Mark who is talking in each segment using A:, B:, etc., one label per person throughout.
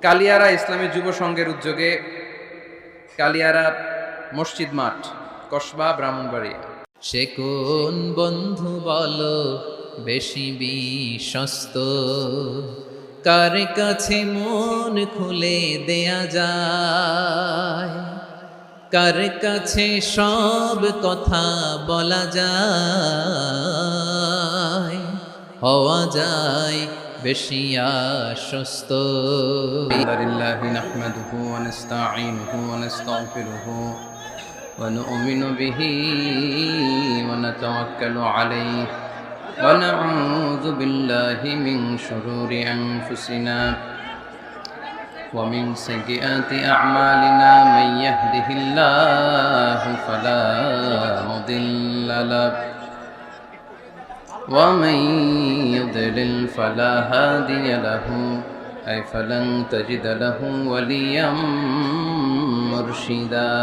A: কালিয়ারা ইসলামী যুব সংঘের উদ্যোগে কালিয়ারা মসজিদ মাঠ, কসবা, ব্রাহ্মণবাড়িয়া।
B: সে কোন বন্ধু বলো বেশি বিশ্বস্ত, কার কাছে মন খুলে দেয়া যায়, কার কাছে সব কথা বলা যায়, হওয়া যায় বেশি আশ্বস্ত।
A: আলহামদুলিল্লাহি নাহমাদুহু ওয়া নাস্তাঈনুহু ওয়া নাস্তাগফিরুহু ওয়া নু'মিনু বিহি ওয়া নাতাওয়াক্কালু আলাইহি ওয়া নাউযু বিল্লাহি মিন শুরুরি আনফুসিনা ওয়া মিন সাইয়্যাতি আ'মালিনা মান ইয়াহদিহিল্লাহু ফালা মুদিল্লা লাহু ومن يضلل فلا هادي له أي فلن تجد له وليا مرشدا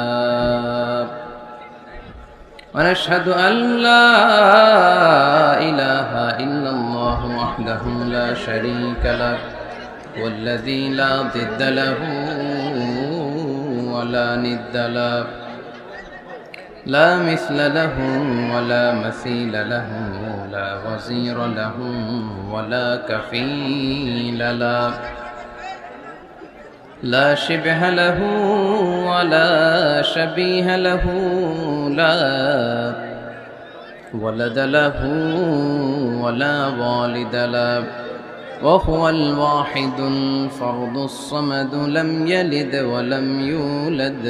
A: ونشهد أن لا إله إلا الله وحده لا شريك له والذي لا ضد له ولا ند له لا مثل له ولا مثيل له لا وزير له ولا كفيل له لا شبه له ولا شبيه له لا ولد له ولا والد له وهو الواحد الفرد الصمد لم يلد ولم يولد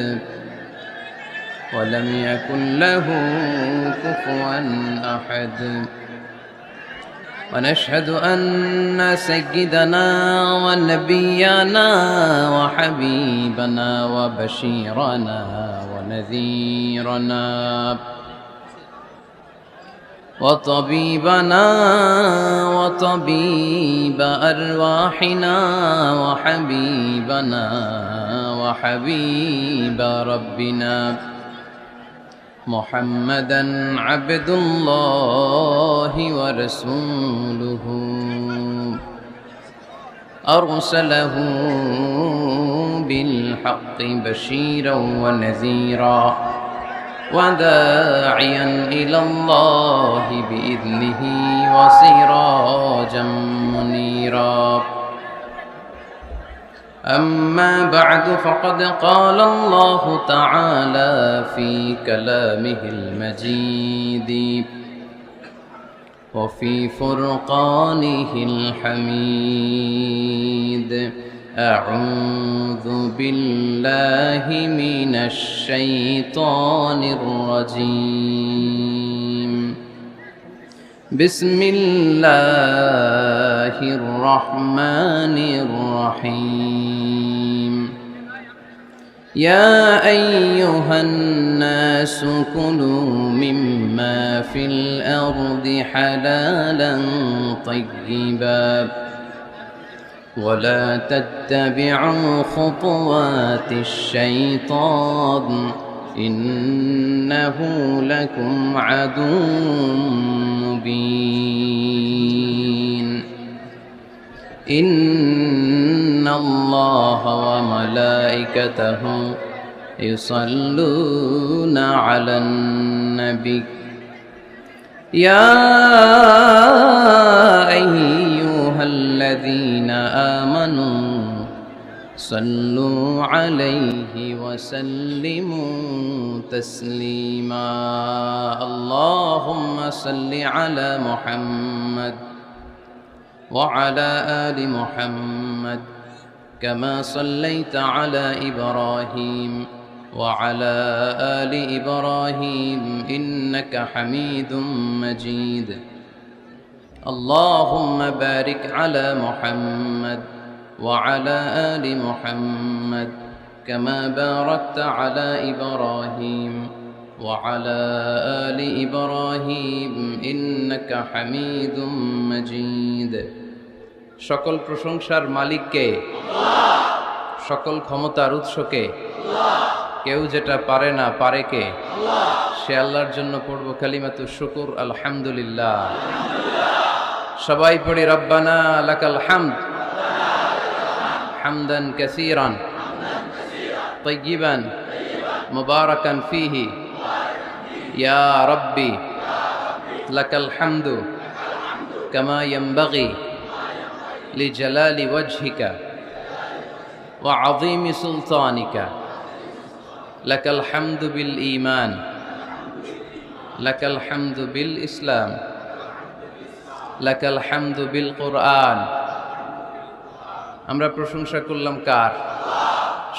A: ولم يكن له كفوا أحد ونشهد أن سيدنا ونبينا وحبيبنا وبشيرنا ونذيرنا وطبيبنا وطبيب أرواحنا وحبيبنا وحبيب ربنا محمدا عبد الله ورسوله أرسله بالحق بشيرا ونذيرا وداعيا إلى الله بإذنه وسراجا منيرا أما بعد فقد قال الله تعالى في كلامه المجيد وفي فرقانه الحميد أعوذ بالله من الشيطان الرجيم بسم الله الرحمن الرحيم يا أيها الناس كلوا مما في الأرض حلالا طيبا ولا تتبعوا خطوات الشيطان إنه لكم عدو مبين إن الله وملائكته يصلون على النبي يا أيها الذين آمنوا صلوا عليه وسلموا تسليما اللهم صل على محمد وعلى آل محمد كما صليت على إبراهيم وعلى آل إبراهيم إنك حميد مجيد اللهم بارك على محمد وعلى آل محمد كما باركت على إبراهيم وعلى آل إبراهيم إنك حميد مجيد সকল প্রশংসার মালিককে আল্লাহ, সকল ক্ষমতার উৎসকে আল্লাহ, কেউ যেটা পারে না পারে কে আল্লাহ, সে আল্লাহর জন্য পড়ব কালিমাতু শুকুর আলহামদুলিল্লাহ। সবাই পড়ি রব্বানা লাকাল হামদ حمدا كثيرا طيبا مباركا فيه يا ربي لك الحمد كما ينبغي لجلال وجهك وعظيم سلطانك لك الحمد بالإيمان لك الحمد بالإسلام لك الحمد بالقرآن আমরা প্রশংসা করলাম কার?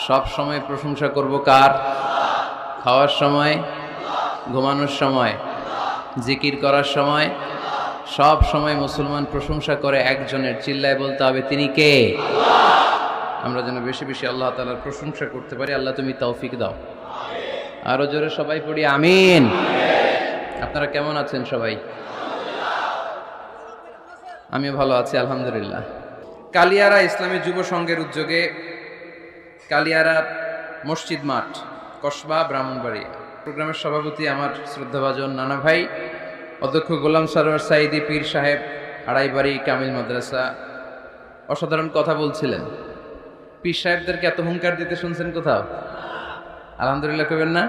A: সব সময় প্রশংসা করব কার? খাওয়ার সময়, ঘুমানোর সময়, জিকির করার সময়, সব সময় মুসলমান প্রশংসা করে একজনের। চিল্লায় বলতে হবে তিনি কে? আমরা যেন বেশি বেশি আল্লাহ তাআলার প্রশংসা করতে পারি। আল্লাহ তুমি তৌফিক দাও। আরো জোরে সবাই পড়ি আমিন। আপনারা কেমন আছেন সবাই? আমিও ভালো আছি আলহামদুলিল্লাহ। কালিয়ারা ইসলামী যুব সংঘের উদ্যোগে কালিয়ারা মসজিদ মাঠ, কসবা, ব্রাহ্মণবাড়িয়া প্রোগ্রামের সভাপতি আমার শ্রদ্ধাভাজন নানা ভাই অধ্যক্ষ গোলাম সরোয়ার সাইদি পীর সাহেব, আড়াইবাড়ি কামিল মাদ্রাসা। অসাধারণ কথা বলছিলেন। পীর সাহেবদেরকে এত হুঙ্কার দিতে শুনছেন কোথাও? আলহামদুলিল্লাহ কইবেন না?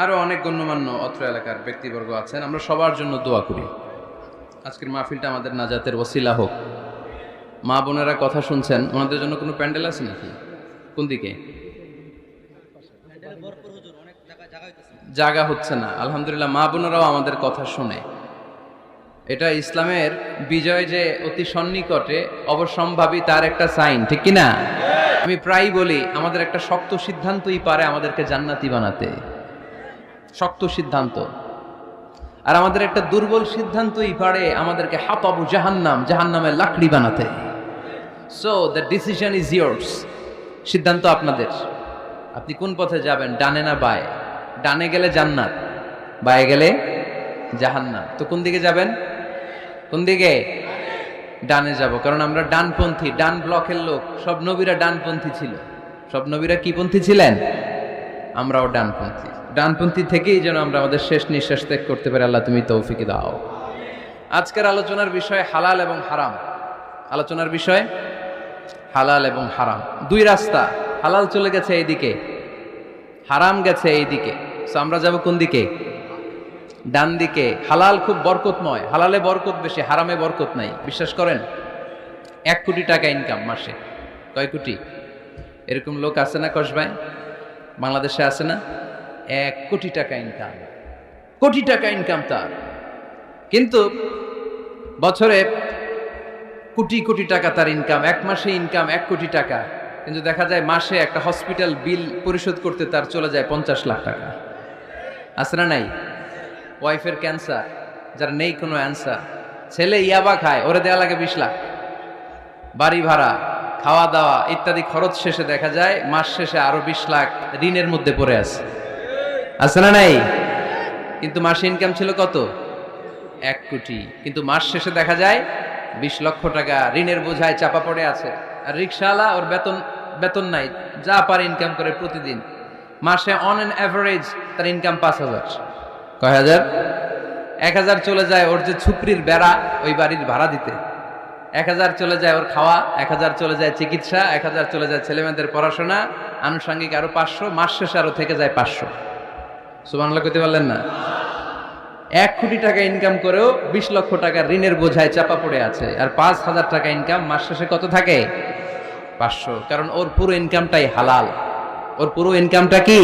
A: আরো অনেক গণ্যমান্য অত্র এলাকার ব্যক্তিবর্গ আছেন। আমরা সবার জন্য দোয়া করি আজকের মাহফিলটা আমাদের নাজাতের ওসিলা হোক। মা বোনেরা কথা শুনছেন, ওনাদের জন্য কোনো প্যান্ডেল আছে নাকি? কোন দিকে? জায়গা হচ্ছে না। আলহামদুলিল্লাহ, মা বোনেরাও আমাদের কথা শুনে। এটা ইসলামের বিজয় যে অতি সন্নিকটে, অবশ্যম্ভাবী তার একটা সাইন, ঠিক কিনা? আমি প্রায় বলি আমাদের একটা শক্ত সিদ্ধান্তই পারে আমাদেরকে জান্নাতি বানাতে। শক্ত সিদ্ধান্ত। আর আমাদের একটা দুর্বল সিদ্ধান্তই পারে আমাদেরকে হাতাবু জাহান্নাম, জাহান্নামের লাকড়ি বানাতে। So the decision is years. সিদ্ধান্ত আপনাদের। আপনি কোন পথে যাবেন, ডানে না বায়ে? ডানে গেলে জান্নাত, বায়ে গেলে জাহান্নাম। তো কোন দিকে যাবেন? কোন দিকে? ডানে যাব, কারণ আমরা ডানপন্থী, ডান ব্লকের লোক। সব নবীরা ডানপন্থী ছিল। সব নবীরা কি পন্থী ছিলেন? আমরাও ডানপন্থী। ডানপন্থী থেকেই যেন আমরা আমাদের শেষ নিঃশ্বাস ত্যাগ করতে পারি। আল্লাহ তুমি তৌফিক দাও। আজকের আলোচনার বিষয় হালাল এবং হারাম। আলোচনার বিষয় হালাল এবং হারাম। দুই রাস্তা। হালাল চলে গেছে এইদিকে, হারাম গেছে এইদিকে। সো আমরা যাব কোন দিকে? ডান দিকে। হালাল খুব বরকতময়। হালালে বরকত বেশি, হারামে বরকত নাই। বিশ্বাস করেন? 1 কোটি টাকা ইনকাম মাসে। কয় কোটি? এরকম লোক আছে না কসবায়? বাংলাদেশে আছে না? 1 কোটি টাকা ইনকাম। কোটি টাকা ইনকাম তার। কিন্তু বছরে কোটি কোটি টাকা তার ইনকাম। 1 মাসে ইনকাম 1 কোটি টাকা। কিন্তু দেখা যায় মাসে একটা হসপিটাল বিল পরিশোধ করতে তার চলে যায় 50 লাখ টাকা। আছে না নাই? ওয়াইফের ক্যান্সার, যার নেই কোনো অ্যান্সার। ছেলে ইয়াবা খায়, ওরে দেওয়া লাগে 20 লাখ। বাড়ি ভাড়া, খাওয়া দাওয়া ইত্যাদি খরচ শেষে দেখা যায় মাস শেষে আরো 20 লাখ ঋণের মধ্যে পড়ে আছে। আছে না নাই? কিন্তু মাসে ইনকাম ছিল কত? 1 কোটি। কিন্তু মাস শেষে দেখা যায় 20 লক্ষ টাকা ঋণের বোঝায় চাপা পড়ে আছে। আর রিক্সাওয়ালা, ওর বেতন নাই, যা পারে ইনকাম করে প্রতিদিন। মাসে অন অ্যান অ্যাভারেজ তার ইনকাম 5000। কয় হাজার? 1000 চলে যায় ওর যে ছুপরির বেড়া, ওই বাড়ির ভাড়া দিতে। 1000 চলে যায় ওর খাওয়া, 1000 চলে যায় চিকিৎসা, 1000 চলে যায় ছেলেমেয়েদের পড়াশোনা, আনুষঙ্গিক আরো 500, মাস শেষে আরো থেকে যায় 500। সুবহানাল্লাহ কইতে পারলেন না? 1 কোটি টাকা ইনকাম করেও 20 লক্ষ টাকার ঋণের বোঝায় চাপা পড়ে আছে। আর 5000 টাকা ইনকাম, মাস শেষে কত থাকে? 500। কারণ ওর পুরো ইনকামটাই হালাল। ওর পুরো ইনকামটা কি?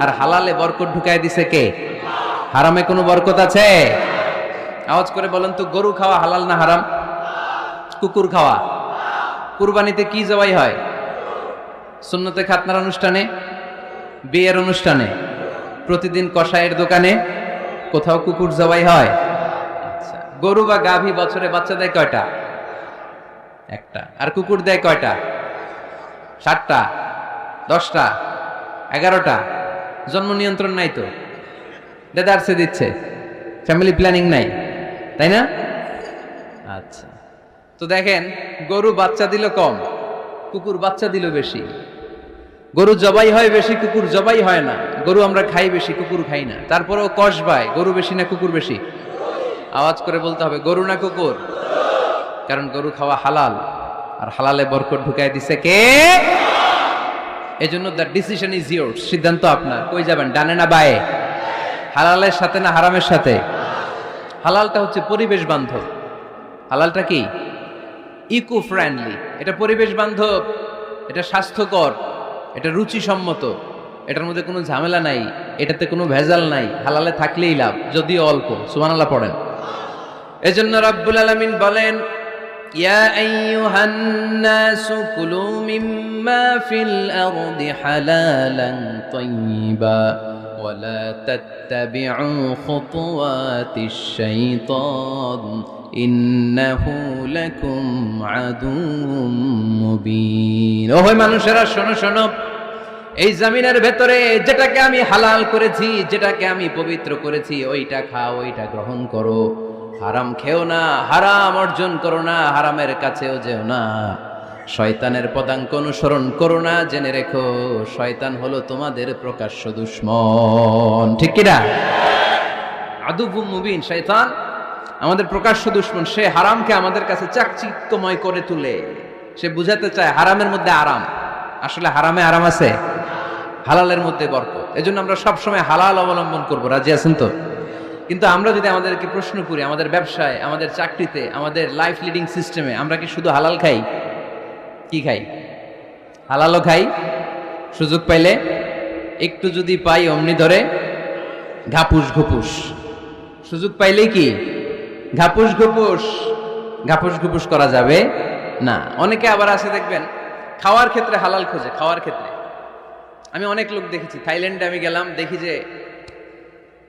A: আর হালালে বরকত ঢুকায় দিছে কে? হারামে কোনো বরকত আছে? আওয়াজ করে বলেন তো, গরু খাওয়া হালাল না হারাম? কুকুর খাওয়া? কুরবানিতে কি জবাই হয়? সুন্নতে খাতনার অনুষ্ঠানে, বিয়ের অনুষ্ঠানে, প্রতিদিন কসাইয়ের দোকানে, কোথাও কুকুর জবাই হয়? আচ্ছা, গরু বা গাভী বছরে বাচ্চা দেয় কয়টা? একটা। আর কুকুর দেয় কয়টা? 7টা, 10টা, 11টা। জন্ম নিয়ন্ত্রণ নাই তো, দেদারসে দিচ্ছে, ফ্যামিলি প্ল্যানিং নাই, তাই না? আচ্ছা, তো দেখেন গরু বাচ্চা দিল কম, কুকুর বাচ্চা দিল বেশি। গরু জবাই হয় বেশি, কুকুর জবাই হয় না। গরু আমরা খাই বেশি, কুকুর খাই না। তারপরেও কসবায় গরু বেশি না কুকুর বেশি? আওয়াজ করে বলতে হবে, গরু না কুকুর? কারণ গরু খাওয়া হালাল, আর হালালে বরকত ঢুকাই দিছে কে? এজন্য দ্য ডিসিশন ইজ ইয়োরস, সিদ্ধান্ত আপনার। কই যাবেন, ডানে না বায়ে? হালালের সাথে না হারামের সাথে? হালালটা হচ্ছে পরিবেশ বান্ধব। হালালটা কি? Eco friendly. এটা পরিবেশ বান্ধব, এটা স্বাস্থ্যকর, এটা রুচিসম্মত, এটার মধ্যে কোনো ঝামেলা নাই, এটাতে কোনো ভেজাল নাই। হালালে থাকলেই লাভ, যদিও অল্প। সুবহানাল্লাহ পড়েন। এজন্য রাব্বুল আলামিন বলেন, ইয়া আইয়ুহান নাসু কুলু মিম্মা ফিল আরদি হালালান তাইয়্যিবা ওয়া লা তাত্তাবিউ খুতুওয়াতিশ শাইতান ইন্নাহু লাকুম আদুউম মুবিন। ওহে মানুষেরা, শোনো শোনো, এই জমিনের ভেতরে যেটাকে আমি হালাল করেছি, যেটাকে আমি পবিত্র করেছি, ওইটা খাও, ওইটা গ্রহণ করো। হারাম খেও না, হারাম অর্জন করো না, হারামের কাছেও যেও না। শয়তানের পদাঙ্ক অনুসরণ করো না। জেনে রেখো, শয়তান হলো তোমাদের প্রকাশ্য দুশমন। ঠিক কিনা? আদুউম মুবিন। শয়তান আমাদের প্রকাশ্য দুশমন। সে হারামকে আমাদের কাছে চাকচিক্যময় করে তুলে। সে বুঝাতে চায় হারামের মধ্যে আরাম। আসলে হারামে আরাম আছে, হালালের মধ্যে বরকত। এজন্য আমরা সবসময় হালাল অবলম্বন করব। রাজি আছেন তো? কিন্তু আমরা যদি আমাদেরকে প্রশ্ন করি, আমাদের ব্যবসায়, আমাদের চাকরিতে, আমাদের লাইফ লিডিং সিস্টেমে আমরা কি শুধু হালাল খাই? কি খাই? হালালও খাই, সুযোগ পাইলে একটু যদি পাই অমনি ধরে ঘাপুস ঘুপুস। সুযোগ পাইলেই কি ঘাপুস ঘুপুস। ঘাপুস ঘুপুস করা যাবে না। অনেকে আবার আছে দেখবেন, খাওয়ার ক্ষেত্রে হালাল খোঁজে। খাওয়ার ক্ষেত্রে আমি অনেক লোক দেখেছি। থাইল্যান্ডে আমি গেলাম, দেখি যে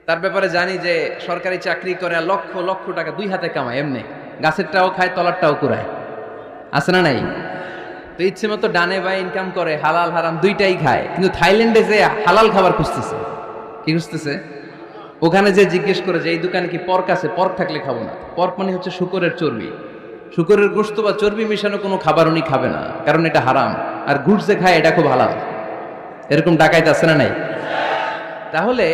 A: তার ব্যাপারে জানি যে সরকারি চাকরি করে, লক্ষ লক্ষ টাকা দুই হাতে কামায়। এমনি গাছেরটাও খায়, তলারটাও কুড়ায়। আছে না নাই? তো ইচ্ছে মতো ডানে বাই ইনকাম করে, হালাল হারাম দুইটাই খায়। কিন্তু থাইল্যান্ডে যে হালাল খাবার খুঁজতেছে। কি খুঁজতেছে? ওখানে যে জিজ্ঞেস করে যে এই দোকানে কি পর্ক আছে, পর্ক থাকলে খাবো না। পর্ক মানে হচ্ছে শুকরের চর্বি। শুকরের গোশত বা চর্বি মিশানো কোনো খাবার উনি খাবে না, কারণ এটা হারাম। আর ঘুষ যে খায় এটা খুব হালাল। এরকম ডাকাইত আছে না নাই? তাহলে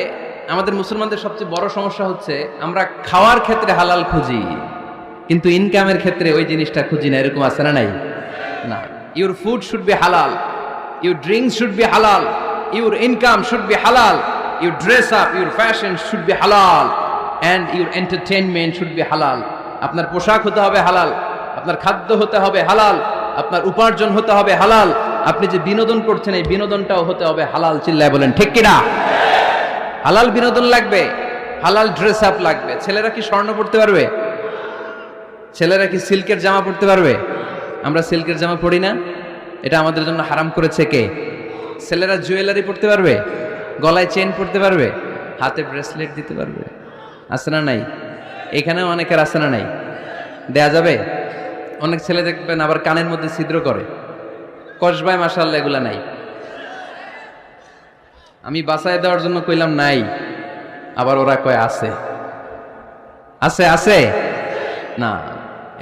A: আমাদের মুসলমানদের সবচেয়ে বড় সমস্যা হচ্ছে আমরা খাওয়ার ক্ষেত্রে হালাল খুঁজি, কিন্তু ইনকামের ক্ষেত্রে ওই জিনিসটা খুঁজি না। এরকম আছে না নাই? না। ইউর ফুড শুড বি হালাল, ইউর ড্রিঙ্কস শুড বি হালাল, ইউর ইনকাম শুড বি হালাল, your dress up, your fashion should be হালাল, and your entertainment should be হালাল। আপনার পোশাক হতে হবে হালাল, আপনার খাদ্য হতে হবে হালাল, আপনার উপার্জন হতে হবে হালাল, আপনি যে বিনোদন করছেন এই বিনোদনটাও হতে হবে হালাল। চিল্লায় বলেন ঠিক কিনা? হালাল বিনোদন লাগবে, হালাল ড্রেস আপ লাগবে। ছেলেরা কি স্বর্ণ পড়তে পারবে? ছেলেরা কি সিল্কের জামা পড়তে পারবে? আমরা সিল্কের জামা পড়ি না, এটা আমাদের জন্য হারাম করেছে কে? ছেলেরা জুয়েলারি পড়তে পারবে? গলায় চেন পড়তে পারবে? হাতে ব্রেসলেট দিতে পারবে? আছে না নাই? এখানেও অনেকের আছে না নাই? দেয়া যাবে? অনেক ছেলে দেখবেন আবার কানের মধ্যে ছিদ্র করে। কসবায় মাশাআল্লাহ এগুলা নাই। আমি বাঁচায় দেওয়ার জন্য কইলাম নাই, আবার ওরা কয় আছে। আছে আছে না,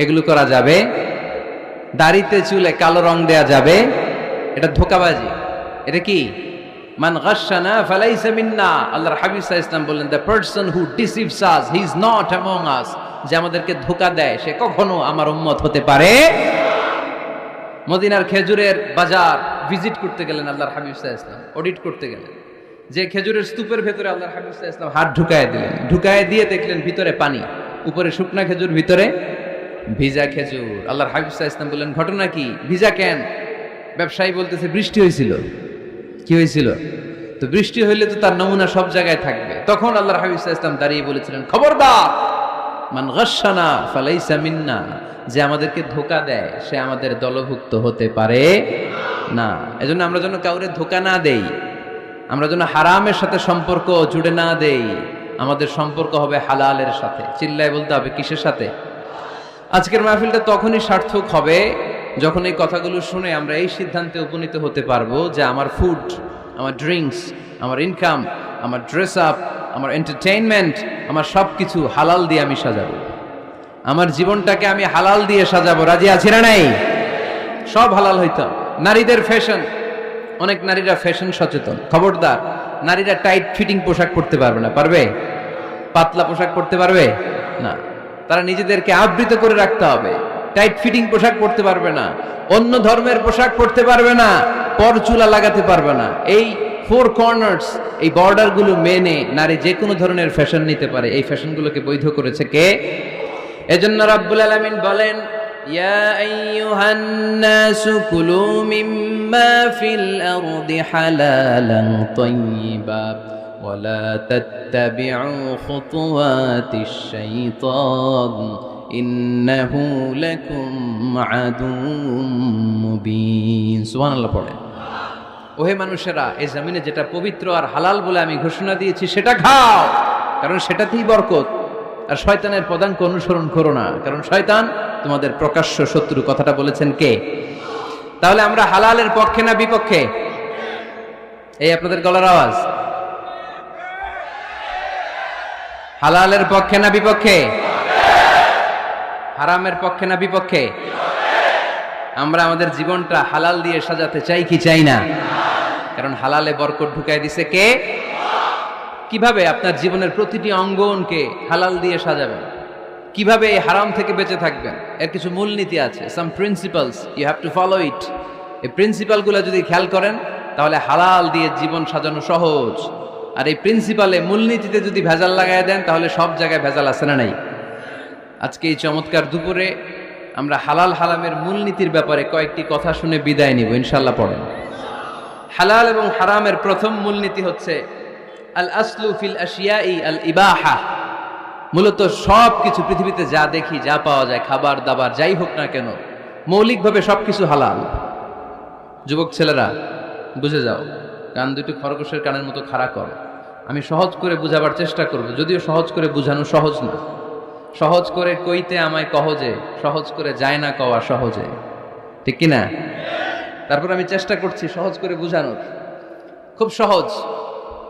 A: এগুলো করা যাবে? দাড়িতে চুলে কালো রং দেয়া যাবে? এটা ধোঁকাবাজি। এটা কি? মান গাশশানা ফালাইসা মিন্না। আল্লাহর হাবিব সাল্লাল্লাহু আলাইহি ওয়াসাল্লাম বললেন, the person who deceives us he is not among আস। যে আমাদেরকে ধোঁকা দেয় সে কখনো আমার উম্মত হতে পারে। মদিনার খেজুরের বাজার ভিজিট করতে গেলেন আল্লাহর হাবিব সাল্লাল্লাহু আলাইহি ওয়াসাল্লাম, অডিট করতে গেলেন। যে খেজুরের স্তূপের ভেতরে আল্লাহর হাবিব সাল্লাল্লাহু আলাইহি ওয়াসাল্লাম হাত ঢুকায় দিলেন। ঢুকায় দিয়ে দেখলেন ভিতরে পানি, উপরে শুকনা খেজুর, ভিতরে ভিজা খেজুর। আল্লাহর হাবিব সাল্লাল্লাহু আলাইহি ওয়াসাল্লাম বললেন, ঘটনা কি? ভিজা কেন? ব্যবসায়ী বলতেছে বৃষ্টি হয়েছিল। কি হয়েছিল? তো বৃষ্টি হইলে তো তার নমুনা সব জায়গায় থাকবে। তখন আল্লাহর হাবিব সাল্লাল্লাহু আলাইহি ওয়াসাল্লাম দাঁড়িয়ে বলেছিলেন, খবরদার, মান গাশশানা ফালাইসা মিন্না। যে আমাদেরকে ধোঁকা দেয় সে আমাদের দলভুক্ত হতে পারে না। এজন্য আমরা যেন কাউরে ধোঁকা না দেই, আমরা যেন হারামের সাথে সম্পর্ক জুড়ে না দেই। আমাদের সম্পর্ক হবে হালালের সাথে। চিল্লায় বলতে হবে কিসের সাথে? আজকের মাহফিলটা তখনই সার্থক হবে যখন এই কথাগুলো শুনে আমরা এই সিদ্ধান্তে উপনীত হতে পারবো যে আমার ফুড, আমার ড্রিঙ্কস, আমার ইনকাম, আমার ড্রেস আপ, আমার এন্টারটেইনমেন্ট, আমার সব কিছু হালাল দিয়ে আমি সাজাবো। আমার জীবনটাকে আমি হালাল দিয়ে সাজাবো। রাজি আছি না নাই? সব হালাল হইতাম। নারীদের ফ্যাশন, অনেক নারীরা ফ্যাশন সচেতন। খবরদার, নারীরা টাইট ফিটিং পোশাক পরতে পারবে না। পারবে? পাতলা পোশাক পরতে পারবে না। তারা নিজেদেরকে আবৃত করে রাখতে হবে। টাইট ফিটিং পোশাক পরতে পারবে না, অন্য ধর্মের পোশাক পরতে পারবে না, পরচুলা লাগাতে পারবে না। এই ফোর কর্নার্স, এই বর্ডারগুলো মেনে নারী যে কোনো ধরনের ফ্যাশন নিতে পারে। এই ফ্যাশনগুলোকে বৈধ করেছে কে? এজন্য রাব্বুল আলামিন বলেন, ইয়া আইয়ুহান নাসু কুলু মিম্মা ফিল আরদি হালালান তাইয়্যিবা ওয়ালা তাত্তাবিউ খুতুওয়াতিশ শাইতান ইন্নাহু লাকুম আদুউম মুবিন। সুবহানাল্লাহ পড়ে। ওহে মানুষেরা, এই জমিনে যেটা পবিত্র আর হালাল বলে আমি ঘোষণা দিয়েছি সেটা খাও, কারণ সেটাতেই বরকত। আর শয়তানের পদাঙ্ক অনুসরণ করো না, কারণ শয়তান তোমাদের প্রকাশ্য শত্রু। কথাটা বলেছেন কে? তাহলে আমরা হালালের পক্ষে না বিপক্ষে? এই আপনাদের গলার আওয়াজ। হালালের পক্ষে না বিপক্ষে? হারামের পক্ষে না বিপক্ষে? আমরা আমাদের জীবনটা হালাল দিয়ে সাজাতে চাই কি চাই না? কারণ হালালে বরকত ঢুকাই দিছে কে? কিভাবে আপনার জীবনের প্রতিটি অঙ্গনকে হালাল দিয়ে সাজাবেন? কিভাবে এই হারাম থেকে বেঁচে থাকবেন? এর কিছু মূলনীতি আছে, some principles, you have to follow it. এই প্রিন্সিপালগুলো যদি খেয়াল করেন তাহলে হালাল দিয়ে জীবন সাজানো সহজ। আর এই প্রিন্সিপালে, মূলনীতিতে যদি ভেজাল লাগাই দেন তাহলে সব জায়গায় ভেজাল আছে না নাই? আজকে এই চমৎকার দুপুরে আমরা হালাল হারামের মূলনীতির ব্যাপারে কয়েকটি কথা শুনে বিদায় নিব ইনশাআল্লাহ। পড়েন। হালাল এবং হারামের প্রথম মূলনীতি হচ্ছে আল আসলু ফিল আশিয়াই আল ইবাহা। মূলত সব কিছু পৃথিবীতে যা দেখি, যা পাওয়া যায়, খাবার দাবার যাই হোক না কেন, মৌলিকভাবে সবকিছু হালাল। যুবক ছেলেরা বুঝে যাও, কান দুটো খরগোশের কানের মতো খাড়া করো। আমি সহজ করে বুঝাবার চেষ্টা করব, যদিও সহজ করে বুঝানো সহজ না। সহজ করে কইতে আমায় কহজে, সহজ করে যায় না কওয়া সহজে, ঠিক কিনা? তারপর আমি চেষ্টা করছি সহজ করে বুঝানোর। খুব সহজ।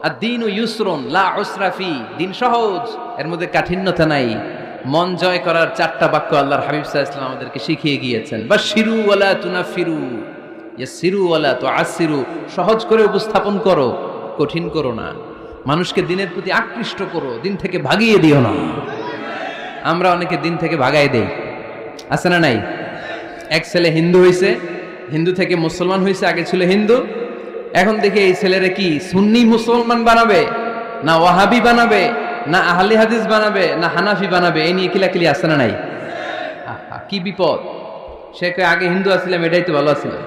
A: আর দিন ও ইউসরুন লা উসরা ফি, দিন সহজ, এর মধ্যে কাঠিন্যতা নাই। মন জয় করার 4টা বাক্য আল্লাহর হাবিব সাল্লাল্লাহু আলাইহি ওয়াসাল্লাম আমাদেরকে শিখিয়ে গিয়েছেন। বাশিরু ওয়ালা তুনাফিরু, ইয়াসিরু ওয়ালা তুআসিরু। সহজ করে উপস্থাপন করো, কঠিন করো না। মানুষকে দিনের প্রতি আকৃষ্ট করো, দিন থেকে ভাগিয়ে দিও না। আমরা অনেকে দিন থেকে ভাগাই দেই, আছে না নাই? এক ছেলে হিন্দু হইছে, হিন্দু থেকে মুসলমান হইছে, আগে ছিল হিন্দু, এখন দেখে এই ছেলেরে কি সুন্নি মুসলমান বানাবে, না ওয়াহাবি বানাবে, না আহলে হাদিস বানাবে, না হানাফি বানাবে, এই নিয়ে কিলাকিলি, আছে না নাই? কি বিপদ! সে কয় আগে হিন্দু আছিলাম, এটাই তো ভালো আছিলাম।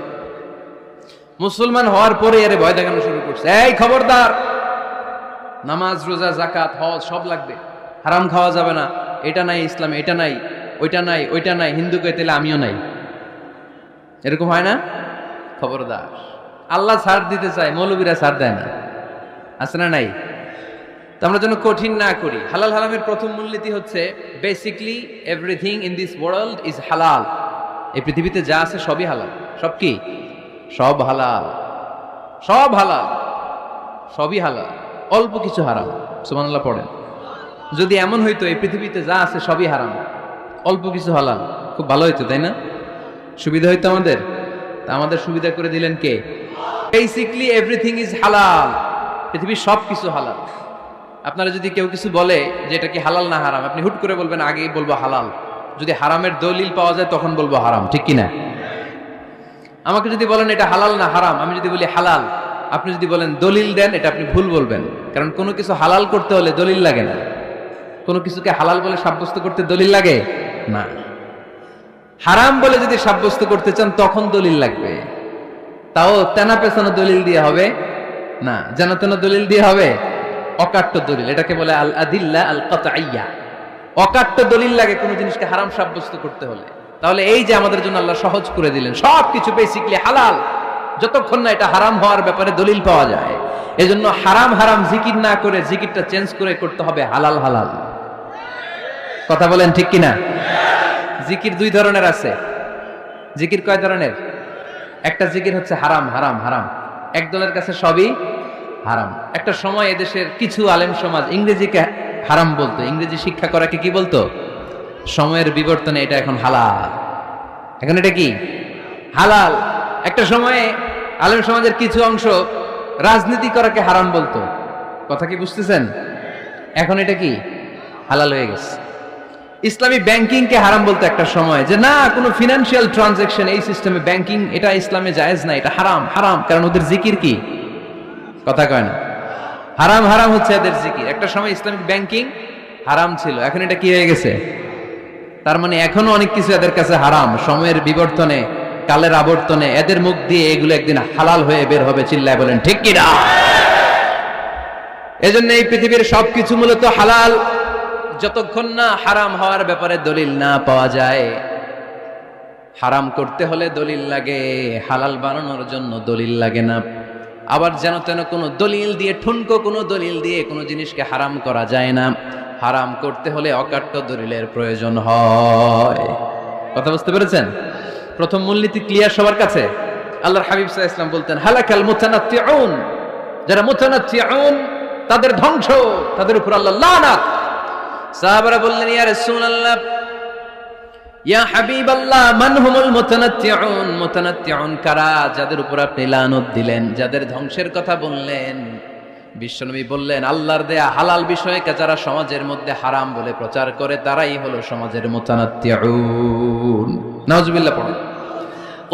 A: মুসলমান হওয়ার পরে এর ভয় দেখানো শুরু করছে, এই খবরদার, নামাজ রোজা জাকাত হজ সব লাগবে, হারাম খাওয়া যাবে না, এটা নাই ইসলামে, এটা নাই, ওইটা নাই, ওইটা নাই। হিন্দু কই তাহলে আমিও নাই, এরকম হয় না? খবরদার। আল্লাহ ছাড় দিতে চায়, মৌলবীরা ছাড় দেয় না, আছে না নাই? তো আমরা যেন কঠিন না করি। হালাল হারামের প্রথম মূলনীতি হচ্ছে basically everything in this world is হালাল। এই পৃথিবীতে যা আছে সবই হালাল। সব কি? সব হালাল, সব হালাল, সবই হালাল, অল্প কিছু হারাম। সুবহানাল্লাহ পড়েন। যদি এমন হইতো এই পৃথিবীতে যা আছে সবই হারাম, অল্প কিছু হালাল, খুব ভালো হইতো, তাই না? সুবিধা হইতো আমাদের। তা আমাদের সুবিধা করে দিলেন কে? বেসিকলি এভরিথিং ইজ হালাল। পৃথিবীর সব কিছু হালাল। আপনারা যদি কেউ কিছু বলে যে এটা কি হালাল না হারাম, আপনি হুট করে বলবেন আগে বলবো হালাল। যদি হারামের দলিল পাওয়া যায় তখন বলবো হারাম, ঠিক কিনা? আমাকে যদি বলেন এটা হালাল না হারাম, আমি যদি বলি হালাল, আপনি যদি বলেন দলিল দেন, এটা আপনি ভুল বলবেন। কারণ কোনো কিছু হালাল করতে হলে দলিল লাগে না। কোনো কিছুকে হালাল বলে সাব্যস্ত করতে দলিল লাগে না। হারাম বলে যদি সাব্যস্ত করতে চান তখন দলিল লাগবে, তাও তেনা পেছানো দলিল দিয়ে হবে না, যেন তেন দলিল দিয়ে হবে, অকাট্য দলিল। এটাকে বলে আল আদিল্লা আল কাতঈয়া। অকাট্য দলিল লাগে কোনো জিনিসকে হারাম সাব্যস্ত করতে হলে। তাহলে এই যে আমাদের জন্য আল্লাহ সহজ করে দিলেন, সবকিছু বেসিকলি হালাল, যতক্ষণ না এটা হারাম হওয়ার ব্যাপারে দলিল পাওয়া যায়। এজন্য হারাম হারাম জিকির না করে জিকিরটা চেঞ্জ করে করতে হবে হালাল হালাল। কথা বলেন ঠিক কিনা? জিকির 2 ধরনের আছে। জিকির কয় ধরনের? একটা জিকির হচ্ছে হারাম হারাম হারাম, একদলের কাছে সবই হারাম। একটা সময় এদেশের কিছু আলেম সমাজ ইংরেজিকে হারাম বলতো, ইংরেজি শিক্ষা করাকে কি বলতো? সময়ের বিবর্তনে এটা এখন হালাল। এখন এটা কি? হালাল। একটা সময়ে আলেম সমাজের কিছু অংশ রাজনীতি করাকে হারাম বলতো। কথা কি বুঝতেছেন? এখন এটা কি? হালাল হয়ে গেছে। ইসলামী ব্যাংকিং কে হারাম বলতে একটা সময়, যে না কোনো ফিনান্সিয়াল ট্রানজাকশন এই সিস্টেমে ব্যাংকিং এটা ইসলামে জায়েজ না, এটা হারাম হারাম, কারণ ওদের জিকির কি, কথা কয় না, হারাম হারাম হচ্ছে এদের জিকির। একটা সময় ইসলামিক ব্যাংকিং হারাম ছিল, এখন এটা কি হয়ে গেছে? তার মানে এখনো অনেক কিছু এদের কাছে হারাম। সময়ের বিবর্তনে, কালের আবর্তনে এদের মুখ দিয়ে এগুলো একদিন হালাল হয়ে বের হবে, চিল্লায় বলেন ঠিক কি না? এজন্য এই পৃথিবীর সবকিছু মূলত হালাল, যতক্ষণ না হারাম হওয়ার ব্যাপারে দলিল না পাওয়া যায়। হারাম করতে হলে দলিল লাগে, হালাল বানানোর জন্য দলিল লাগে না। আবার যেন তেন কোনো দলিল দিয়ে, ঠুনকো কোনো দলিল দিয়ে কোনো জিনিসকে হারাম করা যায় না। হারাম করতে হলে অকাট্য দলিলের প্রয়োজন হয়। কথা বুঝতে পেরেছেন? প্রথম মূলনীতি ক্লিয়ার সবার কাছে? আল্লাহর হাবিব সাল্লাল্লাহু আলাইহি ওয়াসাল্লাম বলতেন, হালাকাল মুতানাত্তিউন, যারা মুতানাত্তিউন তাদের ধ্বংস, তাদের উপর আল্লাহ লানাত। সাহাবারা বললেন, ইয়া রাসূলুল্লাহ, ইয়া হাবিবাল্লাহ, মান হুমুল মুতানাত্তিউন? মুতানাত্তিউন কারা, যাদের উপর আপনি লানত দিলেন, যাদের ধ্বংসের কথা বললেন? বিশ্বনবী বললেন, আল্লাহর দেয়া হালাল বিষয়কে যারা সমাজের মধ্যে হারাম বলে প্রচার করে, তারাই হলো সমাজের মুতানাত্তিউন। নাউজুবিল্লাহ পড়ুন।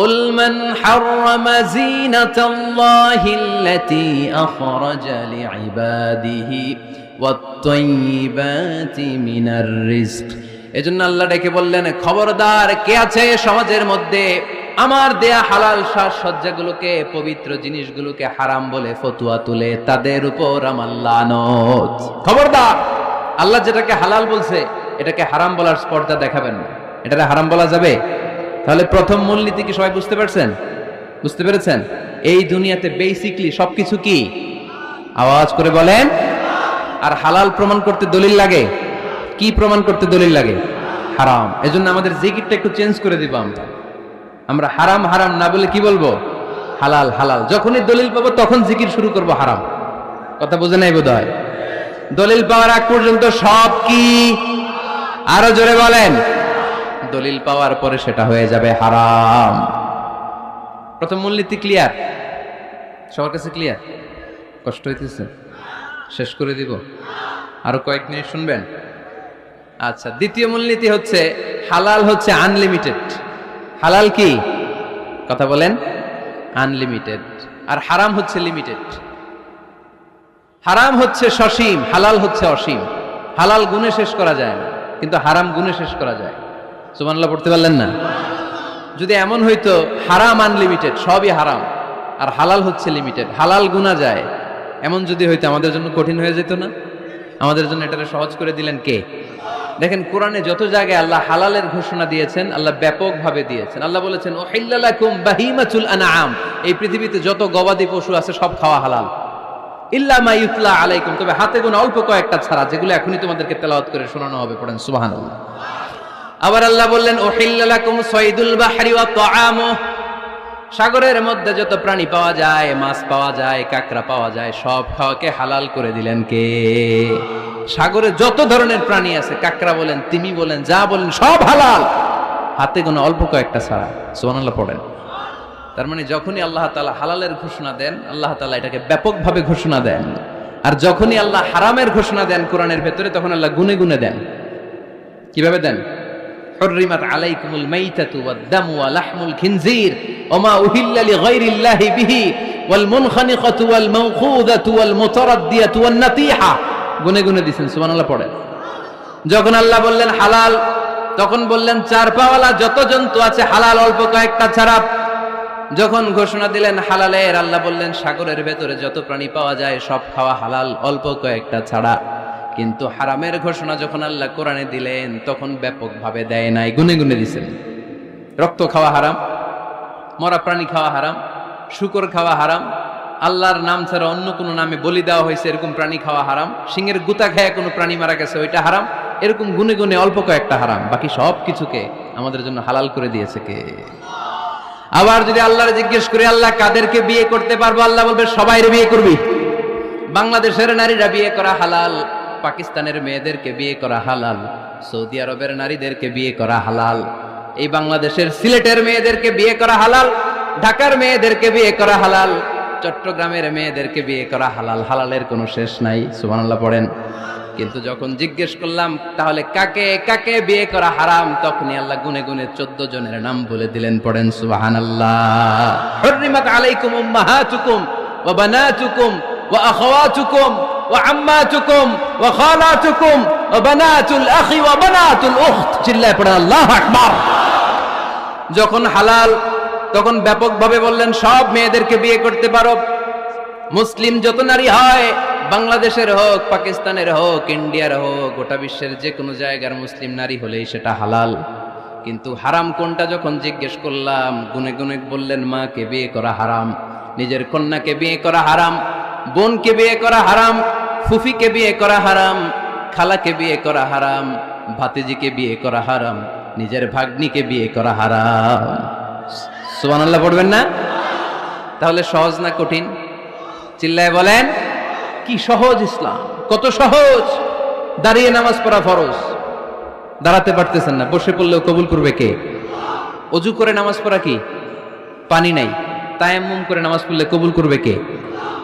A: قل من حرم زينة الله التي أخرج لعباده والطيبات من الرزق। এজন্য আল্লাহ ডেকে বললেন, খবরদার, কে আছে সমাজের মধ্যে আমার দেয়া হালাল সাজসজ্জাগুলোকে, পবিত্র জিনিসগুলোকে হারাম বলে ফতোয়া তুলে, তাদের উপর আমার লানত। খবরদার, আল্লাহ যেটাকে হালাল বলছে এটাকে হারাম বলার স্পর্ধা দেখাবেন না। এটাকে হারাম বলা যাবে? তাহলে প্রথম মূলনীতি কি সবাই বুঝতে পারছেন? বুঝতে পেরেছেন? এই দুনিয়াতে বেসিকলি সবকিছু কি, আওয়াজ করে বলেন। আর হালাল প্রমাণ করতে দলিল লাগে। কি প্রমাণ করতে দলিল লাগে? হারাম। এজন্য আমাদের জিকিরটা একটু চেঞ্জ করে দিব। আমরা হারাম হারাম না বলে কি বলবো? হালাল হালাল। যখনই দলিল পাবো তখন জিকির শুরু করব হারাম। কথা বুঝে নাই বোধহয়? দলিল পাওয়ার আগ পর্যন্ত সব কি? আরো জোরে বলেন। দলিল পাওয়ার পরে সেটা হয়ে যাবে হারাম। প্রথম মূলনীতি ক্লিয়ার? সবার কাছে ক্লিয়ার? কষ্ট হইতেছে? শেষ করে দিব? আরো কয়েক মিনিট শুনবেন? আচ্ছা, দ্বিতীয় মূলনীতি হচ্ছে হালাল হচ্ছে আনলিমিটেড। হালাল কি? কথা বলেন। আনলিমিটেড। আর হারাম হচ্ছে লিমিটেড। হারাম হচ্ছে সসীম, হালাল হচ্ছে অসীম। হালাল গুণে শেষ করা যায় না, কিন্তু হারাম গুণে শেষ করা যায়। সুবহানাল্লাহ পড়তে পারলেন না? যদি এমন হইতো হারাম আনলিমিটেড, সবই হারাম, আর হালাল হচ্ছে লিমিটেড, হালাল গুণা যায়, এমন যদি হইতো আমাদের জন্য কঠিন হয়ে যেত না? আমাদের জন্য এটাকে সহজ করে দিলেন কে? দেখেন, কোরআনে যত জায়গায় আল্লাহ হালালের ঘোষণা দিয়েছেন, আল্লাহ ব্যাপকভাবে দিয়েছেন। আল্লাহ বলেছেন, উহিল্লা লাকুম বাহিমাতুল আনআম, এই পৃথিবীতে যত গবাদি পশু আছে সব খাওয়া হালাল, ইল্লা মা ইউতলা আলাইকুম, তবে হাতে গোনা অল্প কয়েকটা ছাড়া, যেগুলো এখনই তোমাদেরকে তেলাওয়াত করে শোনানো হবে। পড়েন সুবহানাল্লাহ। আবার আল্লাহ বললেন, উহিল্লা লাকুম সাইদুল বাহরি ওয়া তাআমু, সাগরের মধ্যে যত প্রাণী পাওয়া যায়, মাছ পাওয়া যায়, কাঁকড়া পাওয়া যায়, সব খাওয়াকে হালাল করে দিলেন কে? সাগরে যত ধরনের প্রাণী আছে, কাঁকড়া বলেন, তিমি বলেন, যা বলেন, সব হালাল, হাতে গোনা অল্প কয়েকটা ছাড়া। সুবহানাল্লাহ পড়েন। তার মানে যখনই আল্লাহ তাআলা হালালের ঘোষণা দেন, আল্লাহ তাআলা এটাকে ব্যাপকভাবে ঘোষণা দেন। আর যখনই আল্লাহ হারামের ঘোষণা দেন কোরআনের ভেতরে, তখন আল্লাহ গুনে গুনে দেন। কিভাবে দেন? হুররিমাত আলাইকুমুল মাইতাতু ওয়াদ-দামু ওয়া লাহমুল খিনজির ওয়া মা উহিল্লা লিগাইরিল্লাহি বিহি ওয়াল মুনখানিকাতু ওয়াল মাওখুযাতু ওয়াল মুতারাদ্দিয়াতু ওয়ান নাতিহা। গুনে গুনে দিয়েছেন। সুবহানাল্লাহ পড়েন। যখন আল্লাহ বললেন হালাল, তখন বললেন চার পাওয়ালা যত জন্তু আছে হালাল, অল্প কয়েকটা ছাড়া। যখন ঘোষণা দিলেন হালালের, আল্লাহ বললেন সাগরের ভেতরে যত প্রাণী পাওয়া যায় সব খাওয়া হালাল, অল্প কয়েকটা ছাড়া। কিন্তু হারামের ঘোষণা যখন আল্লাহ কোরআনে দিলেন, তখন ব্যাপকভাবে দেয় নাই, গুনে গুনে দিয়েছেন। রক্ত খাওয়া হারাম, মরা প্রাণী খাওয়া হারাম, শূকর খাওয়া হারাম, আল্লাহর নাম ছাড়া অন্য কোনো নামে বলি দেওয়া হয়েছে এরকম প্রাণী খাওয়া হারাম, সিংহের গুতা খেয়ে কোনো প্রাণী মারা গেছে ওইটা হারাম। এরকম গুনে গুনে অল্প কয়েকটা হারাম, বাকি সব কিছুকে আমাদের জন্য হালাল করে দিয়েছে কে? আবার যদি আল্লাহর জিজ্ঞেস করি, আল্লাহ কাদেরকে বিয়ে করতে পারবো? আল্লাহ বলবে সবাইরে বিয়ে করবি। বাংলাদেশের নারীরা বিয়ে করা হালাল, পাকিস্তানের মেয়েদেরকে বিয়ে করা হালাল, সৌদি আরবের নারীদেরকে বিয়ে করা হালাল, এই বাংলাদেশের সিলেটের মেয়েদেরকে বিয়ে করা হালাল, ঢাকার মেয়েদেরকে বিয়ে করা হালাল, চট্টগ্রামের মেয়েদেরকে বিয়ে করা হালাল। হালালের কোনো শেষ নাই। সুবহানাল্লাহ পড়েন। কিন্তু যখন জিজ্ঞেস করলাম তাহলে কাকে কাকে বিয়ে করা হারাম, তখনই আল্লাহ গুনে গুনে 14 জনের নাম বলে দিলেন। পড়েন সুবহানাল্লাহ। হুররিমাত আলাইকুম উম্মাহাতুকুম ওয়া বানাতুকুম ওয়া আখাওয়াতুকুম ওয়া আম্মাতুকুম ওয়া খালাতুকুম ওয়া বানাতুল আখি ওয়া বানাতুল উখত। চিল্লায় পড়েন আল্লাহু আকবার। যখন হালাল তখন ব্যাপকভাবে বললেন সব মেয়েদেরকে বিয়ে করতে পারো। মুসলিম যত নারী হয়, বাংলাদেশের হোক, পাকিস্তানের হোক, ইন্ডিয়ার হোক, গোটা বিশ্বের যে কোনো জায়গার মুসলিম নারী হলেই সেটা হালাল। কিন্তু হারাম কোনটা যখন জিজ্ঞেস করলাম, গুনে গুনে বললেন মাকে বিয়ে করা হারাম, নিজের কন্যাকে বিয়ে করা হারাম, বোনকে বিয়ে করা হারাম, ফুফিকে বিয়ে করা হারাম, খালাকে বিয়ে করা হারাম, ভাতিজিকে বিয়ে করা হারাম, নিজের ভাগ্নিকে বিয়ে করা হারাম। সুবহানাল্লাহ পড়বেন না? তাহলে সহজ না কঠিন? চিল্লায় বলেন কি সহজ ইসলাম, কত সহজ। দাঁড়িয়ে নামাজ পড়া ফরজ, দাঁড়াতে পারতেছেন না, বসে পড়লেও কবুল করবে কে? অজু করে নামাজ পড়া কি? পানি নাই, তায়াম্মুম করে নামাজ পড়লে কবুল করবে কে?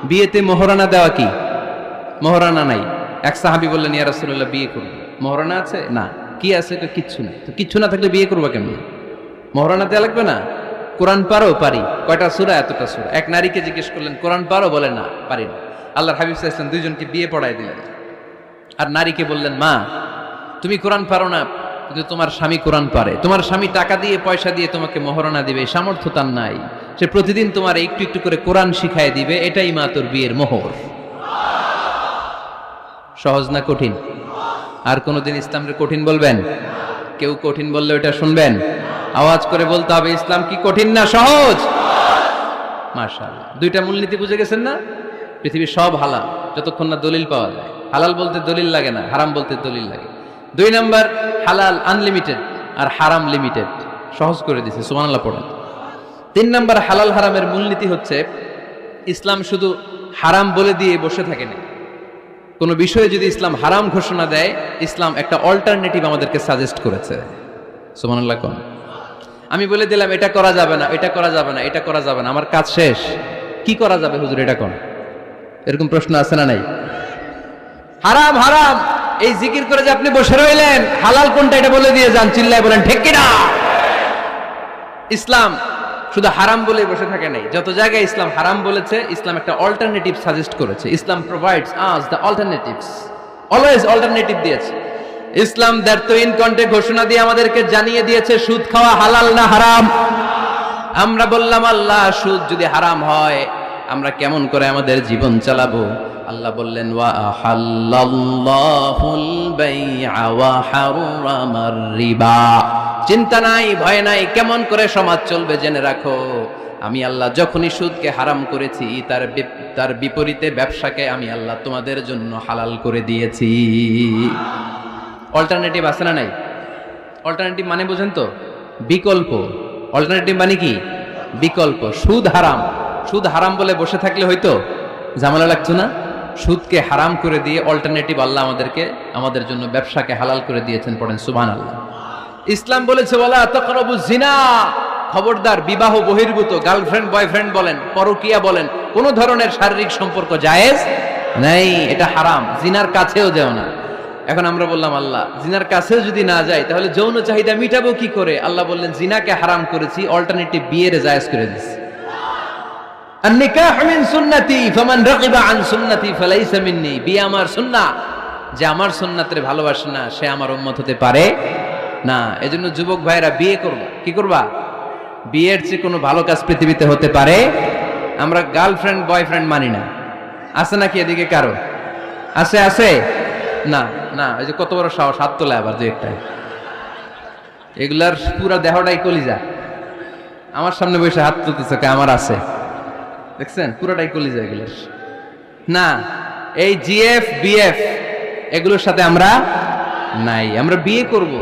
A: বিয়েতে মোহরানা দেওয়া কি? মোহরানা নাই। এক সাহাবী বললেন ইয়া রাসূলুল্লাহ বিয়ে করব, মোহরানা আছে? না। কি আছে? কিচ্ছু না। তো কিচ্ছু না থাকলে বিয়ে করবো কেমন? মোহরানা দেওয়া লাগবে না? কোরআন পারো? পারি। কয়টা সূরা? এতটা সূরা। এক নারীকে জিজ্ঞেস করলেন কোরআন পারো? বলে না, পারি না। আল্লাহর হাবিব সাল্লাল্লাহু আলাইহি ওয়াসাল্লাম দুইজনকে বিয়ে পড়ায় দিলেন। আর নারীকে বললেন মা তুমি কোরআন পারো না, কিন্তু তোমার স্বামী কোরআন পারে, তোমার স্বামী টাকা দিয়ে পয়সা দিয়ে তোমাকে মোহরানা দিবে, সামর্থ্য তার নাই, সে প্রতিদিন তোমার একটু একটু করে কোরআন শিখায় দিবে, এটাই মা তোর বিয়ের মোহর। সহজ না কঠিন? আর কোনোদিন ইসলামকে কঠিন বলবেন? কেউ কঠিন বললে ওটা শুনবেন? আওয়াজ করে বলতে হবে ইসলাম কি কঠিন না সহজ? মাশাআল্লাহ। দুইটা মূলনীতি বুঝে গেছেন না? পৃথিবীর সব হালাল যতক্ষণ না দলিল পাওয়া যায়। হালাল বলতে দলিল লাগে না, হারাম বলতে দলিল লাগে। 2 নাম্বার, হালাল আনলিমিটেড আর হারাম লিমিটেড, সহজ করে দিয়েছে। সুবহানাল্লাহ পড়েন। 3 নাম্বার, হালাল হারামের মূলনীতি হচ্ছে ইসলাম শুধু হারাম বলে দিয়ে বসে থাকে না। কোনো বিষয়ে যদি ইসলাম হারাম ঘোষণা দেয়, ইসলাম একটা অল্টারনেটিভ আমাদেরকে সাজেস্ট করেছে। সুবহানাল্লাহ কোন? আমি বলে দিলাম এটা করা যাবে না, এটা করা যাবে না, এটা করা যাবে না, আমার কাজ শেষ, কি করা যাবে হুজুর এটা কোন? এরকম প্রশ্ন আছে না নাই? হারাম হারাম এই জিকির করে যে আপনি বসে রইলেন, হালাল কোনটা এটা বলে দিয়ে যান, চিল্লায় বলেন ঠিক কিনা? ইসলাম শুধু হারাম বলে বসে থাকে নাই, যত জায়গায় ইসলাম হারাম বলেছে, ইসলাম একটা অল্টারনেটিভ সাজেস্ট করেছে। ইসলাম provides us the alternatives, always alternative দিয়েছে। ইসলাম দ্যার্থইন কণ্ঠে ঘোষণা দিয়ে আমাদেরকে জানিয়ে দিয়েছে সুদ খাওয়া হালাল না হারাম। আমরা বললাম আল্লাহ সুদ যদি হারাম হয় আমরা কেমন করে আমাদের জীবন চালাবো? আল্লাহ বললেন ওয়া আহাল্লাল্লাহুল বাই'a ওয়া হারামার রিবা। চিন্তা নাই, ভয় নাই, কেমন করে সমাজ চলবে জেনে রাখো। আমি আল্লাহ যখনই সুদকে হারাম করেছি, তার বিপরীতে ব্যবসাকে আমি আল্লাহ তোমাদের জন্য হালাল করে দিয়েছি। অল্টারনেটিভ আছে না নাই? অল্টারনেটিভ মানে বোঝেন তো? বিকল্প। অল্টারনেটিভ মানে কি? বিকল্প। সুদ হারাম, সুদ হারাম বলে বসে থাকলে হয়তো ঝামেলা লাগতো না? সুদকে হারাম করে দিয়ে অল্টারনেটিভ আল্লাহ আমাদেরকে, আমাদের জন্য ব্যবসাকে হালাল করে দিয়েছেন। পড়েন সুবহানাল্লাহ। ইসলাম বলেছে ওয়ালা তাকরাবুজ জিনা, খবরদার বিবাহ বহির্ভূত, গার্লফ্রেন্ড বয়ফ্রেন্ড বলেন, পরকীয়া বলেন, কোন ধরনের শারীরিক সম্পর্ক জায়েজ নাই, এটা হারাম। জিনার কাছেও যেও না। এখন আমরা বললাম আল্লাহ জিনার কাছেও যদি না যাই তাহলে যৌন চাহিদা মিটাবো কি করে? আল্লাহ বললেন জিনাকে হারাম করেছি, অল্টারনেটিভ বিয়ের জায়েজ করে দিয়েছি। আন-নিকাহ মিন সুন্নতি ফামান রাগিবা আন সুন্নতি ফালাইসা মিন্নি। বিয়ে আমার সুন্নাহ, যে আমার সুন্নাতের ভালোবাসে না সে আমার উম্মত হতে পারে না। এজন্য যুবক ভাইরা বিয়ে করবা, কি করবা? বিয়ের চেয়ে কোনো ভালো কাজ পৃথিবীতে হতে পারে? আমরা গার্লফ্রেন্ড বয়ফ্রেন্ড মানি না। আছে নাকি এদিকে কারো? আছে? আছে না? না, এই যে কত বড় সাহস, হাত তোলে আবার যে একটা। এগুলার পুরা দেহটাই কলিজা। আমার সামনে বসে হাত তুলতেছে, আমার আছে, দেখছেন? পুরাটাই কলিজা এগুলোর। না, এই জিএফ বিএফ এগুলোর সাথে আমরা নাই। আমরা বিয়ে করব,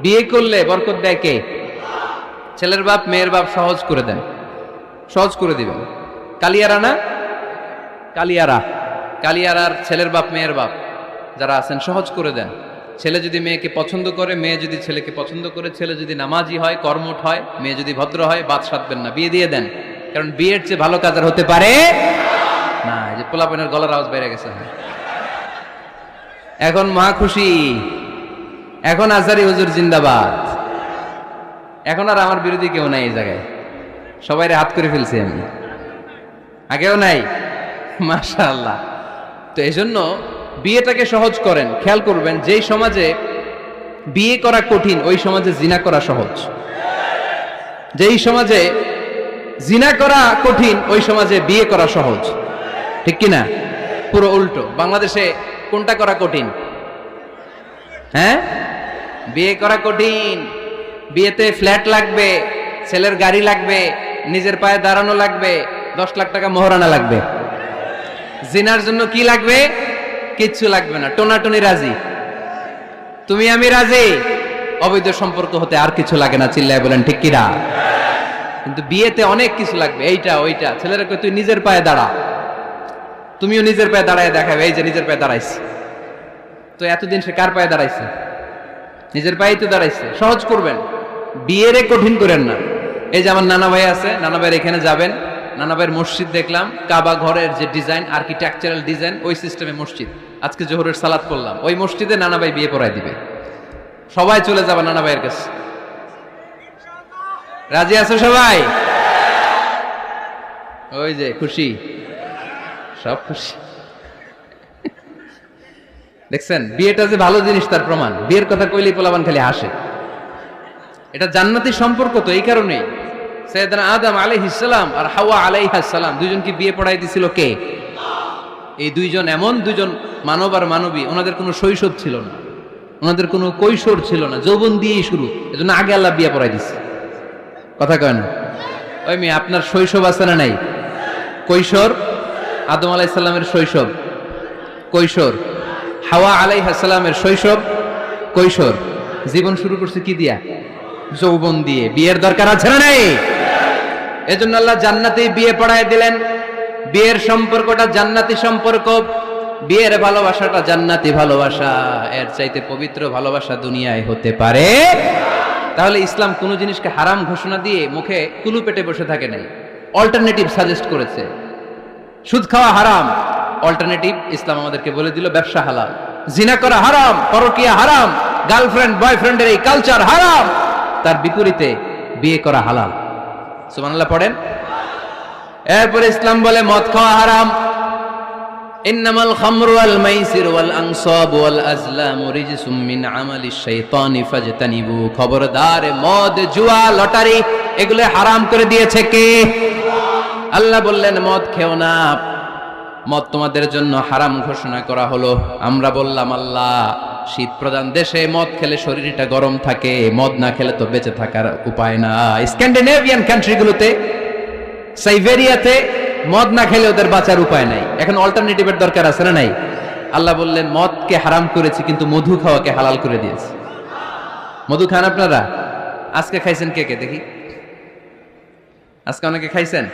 A: বিয়ে করলে বরকত দেয় কে? ছেলের বাপ মেয়ের বাপ সহজ করে দেন, সহজ করে দিবেন। কালিয়ারা না, কালিয়ারা, কালিয়ারার ছেলের বাপ মেয়ের বাপ যারা আছেন সহজ করে দেন। ছেলে যদি মেয়েকে পছন্দ করে, মেয়ে যদি ছেলেকে পছন্দ করে, ছেলে যদি নামাজি হয়, কর্মঠ হয়, মেয়ে যদি ভদ্র হয়, বাদ সাধবেন না, বিয়ে দিয়ে দেন। কারণ বিয়ের চেয়ে ভালো কাজ আর হতে পারে না। এই যে পোলাপানের গলার আওয়াজ বেড়ে গেছে। এখন মা খুশি, এখন আজহারি হুজুর জিন্দাবাদ, এখন আর আমার বিরোধী কেউ নাই এই জায়গায়, সবাই হাত করে ফেলছি আমি, আগেও নাই। মাশাআল্লাহ। তো এই জন্য বিয়েটাকে সহজ করেন। খেয়াল করবেন, যেই সমাজে বিয়ে করা কঠিন ওই সমাজে জিনা করা সহজ, যেই সমাজে জিনা করা কঠিন ওই সমাজে বিয়ে করা সহজ, ঠিক কিনা? পুরো উল্টো। বাংলাদেশে কোনটা করা কঠিন? হ্যাঁ, বিয়ে করা কঠিন। বিয়েতে ফ্ল্যাট লাগবে, ছেলের গাড়ি লাগবে, নিজের পায়ে দাঁড়ানো লাগবে, 10 লাখ টাকা মোহরানা লাগবে। জিনার জন্য কি লাগবে? কিচ্ছু লাগবে না, টোনাটুনি রাজি, তুমি আমি রাজি, অবৈধ সম্পর্ক হতে আর কিছু লাগে না। চিল্লায় বলেন ঠিক কিনা? কিন্তু বিয়েতে অনেক কিছু লাগবে, এইটা ওইটা। ছেলেরা কই তুই নিজের পায়ে দাঁড়া, তুমিও নিজের পায়ে দাঁড়ায় দেখাবে, এই যে নিজের পায়ে দাঁড়াইছে। তো এতদিন সে কার পায়ে দাঁড়াইছে? নিজের পায়েই তো দাঁড়াইছে। সহজ করবেন, বিয়েরে কঠিন করেন না। এই যে আমার নানা ভাই আছে, নানা ভাইয়ের এখানে যাবেন, নানা ভাইয়ের মসজিদ দেখলাম, কাবা ঘরের যে ডিজাইন, আর্কিটেকচারাল ডিজাইন, ওই সিস্টেমে মসজিদ। আজকে জোহরের সালাত করলাম, ওই মসজিদে নানা ভাই বিয়ে পড়ায় দিবে। সবাই চলে যাবে নানা ভাইয়ের কাছে। রাজি আছো সবাই? ওই যে খুশি, সব খুশি। দেখছেন, বিয়েটা যে ভালো জিনিস তার প্রমাণ। বিয়ের কথা কইলেই পোলাবান খালি হাসে। এটা জান্নাতি সম্পর্ক। তো এই কারণেই সাইয়েদনা আদম আলাইহিস সালাম আর হাওয়া আলাইহাস সালাম দুইজনকে বিয়ে পড়াই দিছিল কে? এই দুইজন এমন দুইজন মানব আর মানবী, ওনাদের কোনো শৈশব ছিল না, ওনাদের কোনো কৈশোর ছিল না, যৌবন দিয়েই শুরু। এজন্য আগে আল্লাহ বিয়ে পড়াই দিছে। কথা কয় না? ওই মেয়ে, আপনার শৈশব আছে না নাই? কৈশোর, আদম আলাইহিস সালামের শৈশব, কৈশোর। হাওয়া আলাইহিস সালামের শৈশব, কৈশোর। জীবন শুরু করছে কি দিয়া? যৌবন দিয়ে। বিয়ের দরকার আছে না নাই? এজন্য আল্লাহ জান্নাতে বিয়ে পড়ায় দিলেন। বিয়ের সম্পর্কটা জান্নাতি সম্পর্ক, বিয়ের ভালোবাসাটা জান্নাতি ভালোবাসা। এর চাইতে পবিত্র ভালোবাসা দুনিয়ায় হতে পারে? তাহলে ইসলাম কোন জিনিসকে হারাম ঘোষণা দিয়ে মুখে কুলু পেটে বসে থাকে নাই, অল্টারনেটিভ সাজেস্ট করেছে। সুদ খাওয়া হারাম, অল্টারনেটিভ ইসলাম আমাদেরকে বলে দিল ব্যবসা হালাল। জিনা করা হারাম, পরকিয়া হারাম, গার্লফ্রেন্ড বয়ফ্রেন্ডের এই কালচার হারাম, তার বিপরীতে বিয়ে করা হালাল। সুবহানাল্লাহ পড়েন। এরপরে ইসলাম বলে মদ খাওয়া হারাম। ইন্নামাল খামরু ওয়াল মাইসিরু ওয়াল আনসাবু ওয়াল আজলামু রিজসুম মিন আমালিশ শাইতানি ফাজতানিবু। খবরদার, মদ, জুয়া, লটারি এগুলো হারাম করে দিয়েছে কে? আল্লাহ বললেন মদ খেও না, মদ তোমাদের জন্য হারাম ঘোষণা করা হলো। আমরা বললাম আল্লাহ, শীত প্রধান দেশে মদ খেলে শরীরটা গরম থাকে, মদ না খেলে তো বেঁচে থাকার উপায় না। স্ক্যান্ডিনেভিয়ান কান্ট্রিগুলোতে, সাইবেরিয়াতে মদ না খেলে ওদের বাঁচার উপায় নাই। এখন অল্টারনেটিভের দরকার আছে না নাই? আল্লাহ বললেন মদকে হারাম করেছি, কিন্তু মধু খাওয়াকে হালাল করে দিয়েছি। মধু খান আপনারা? আজকে খাইছেন কে কে দেখি? আজকে অনেকে খাইছেন?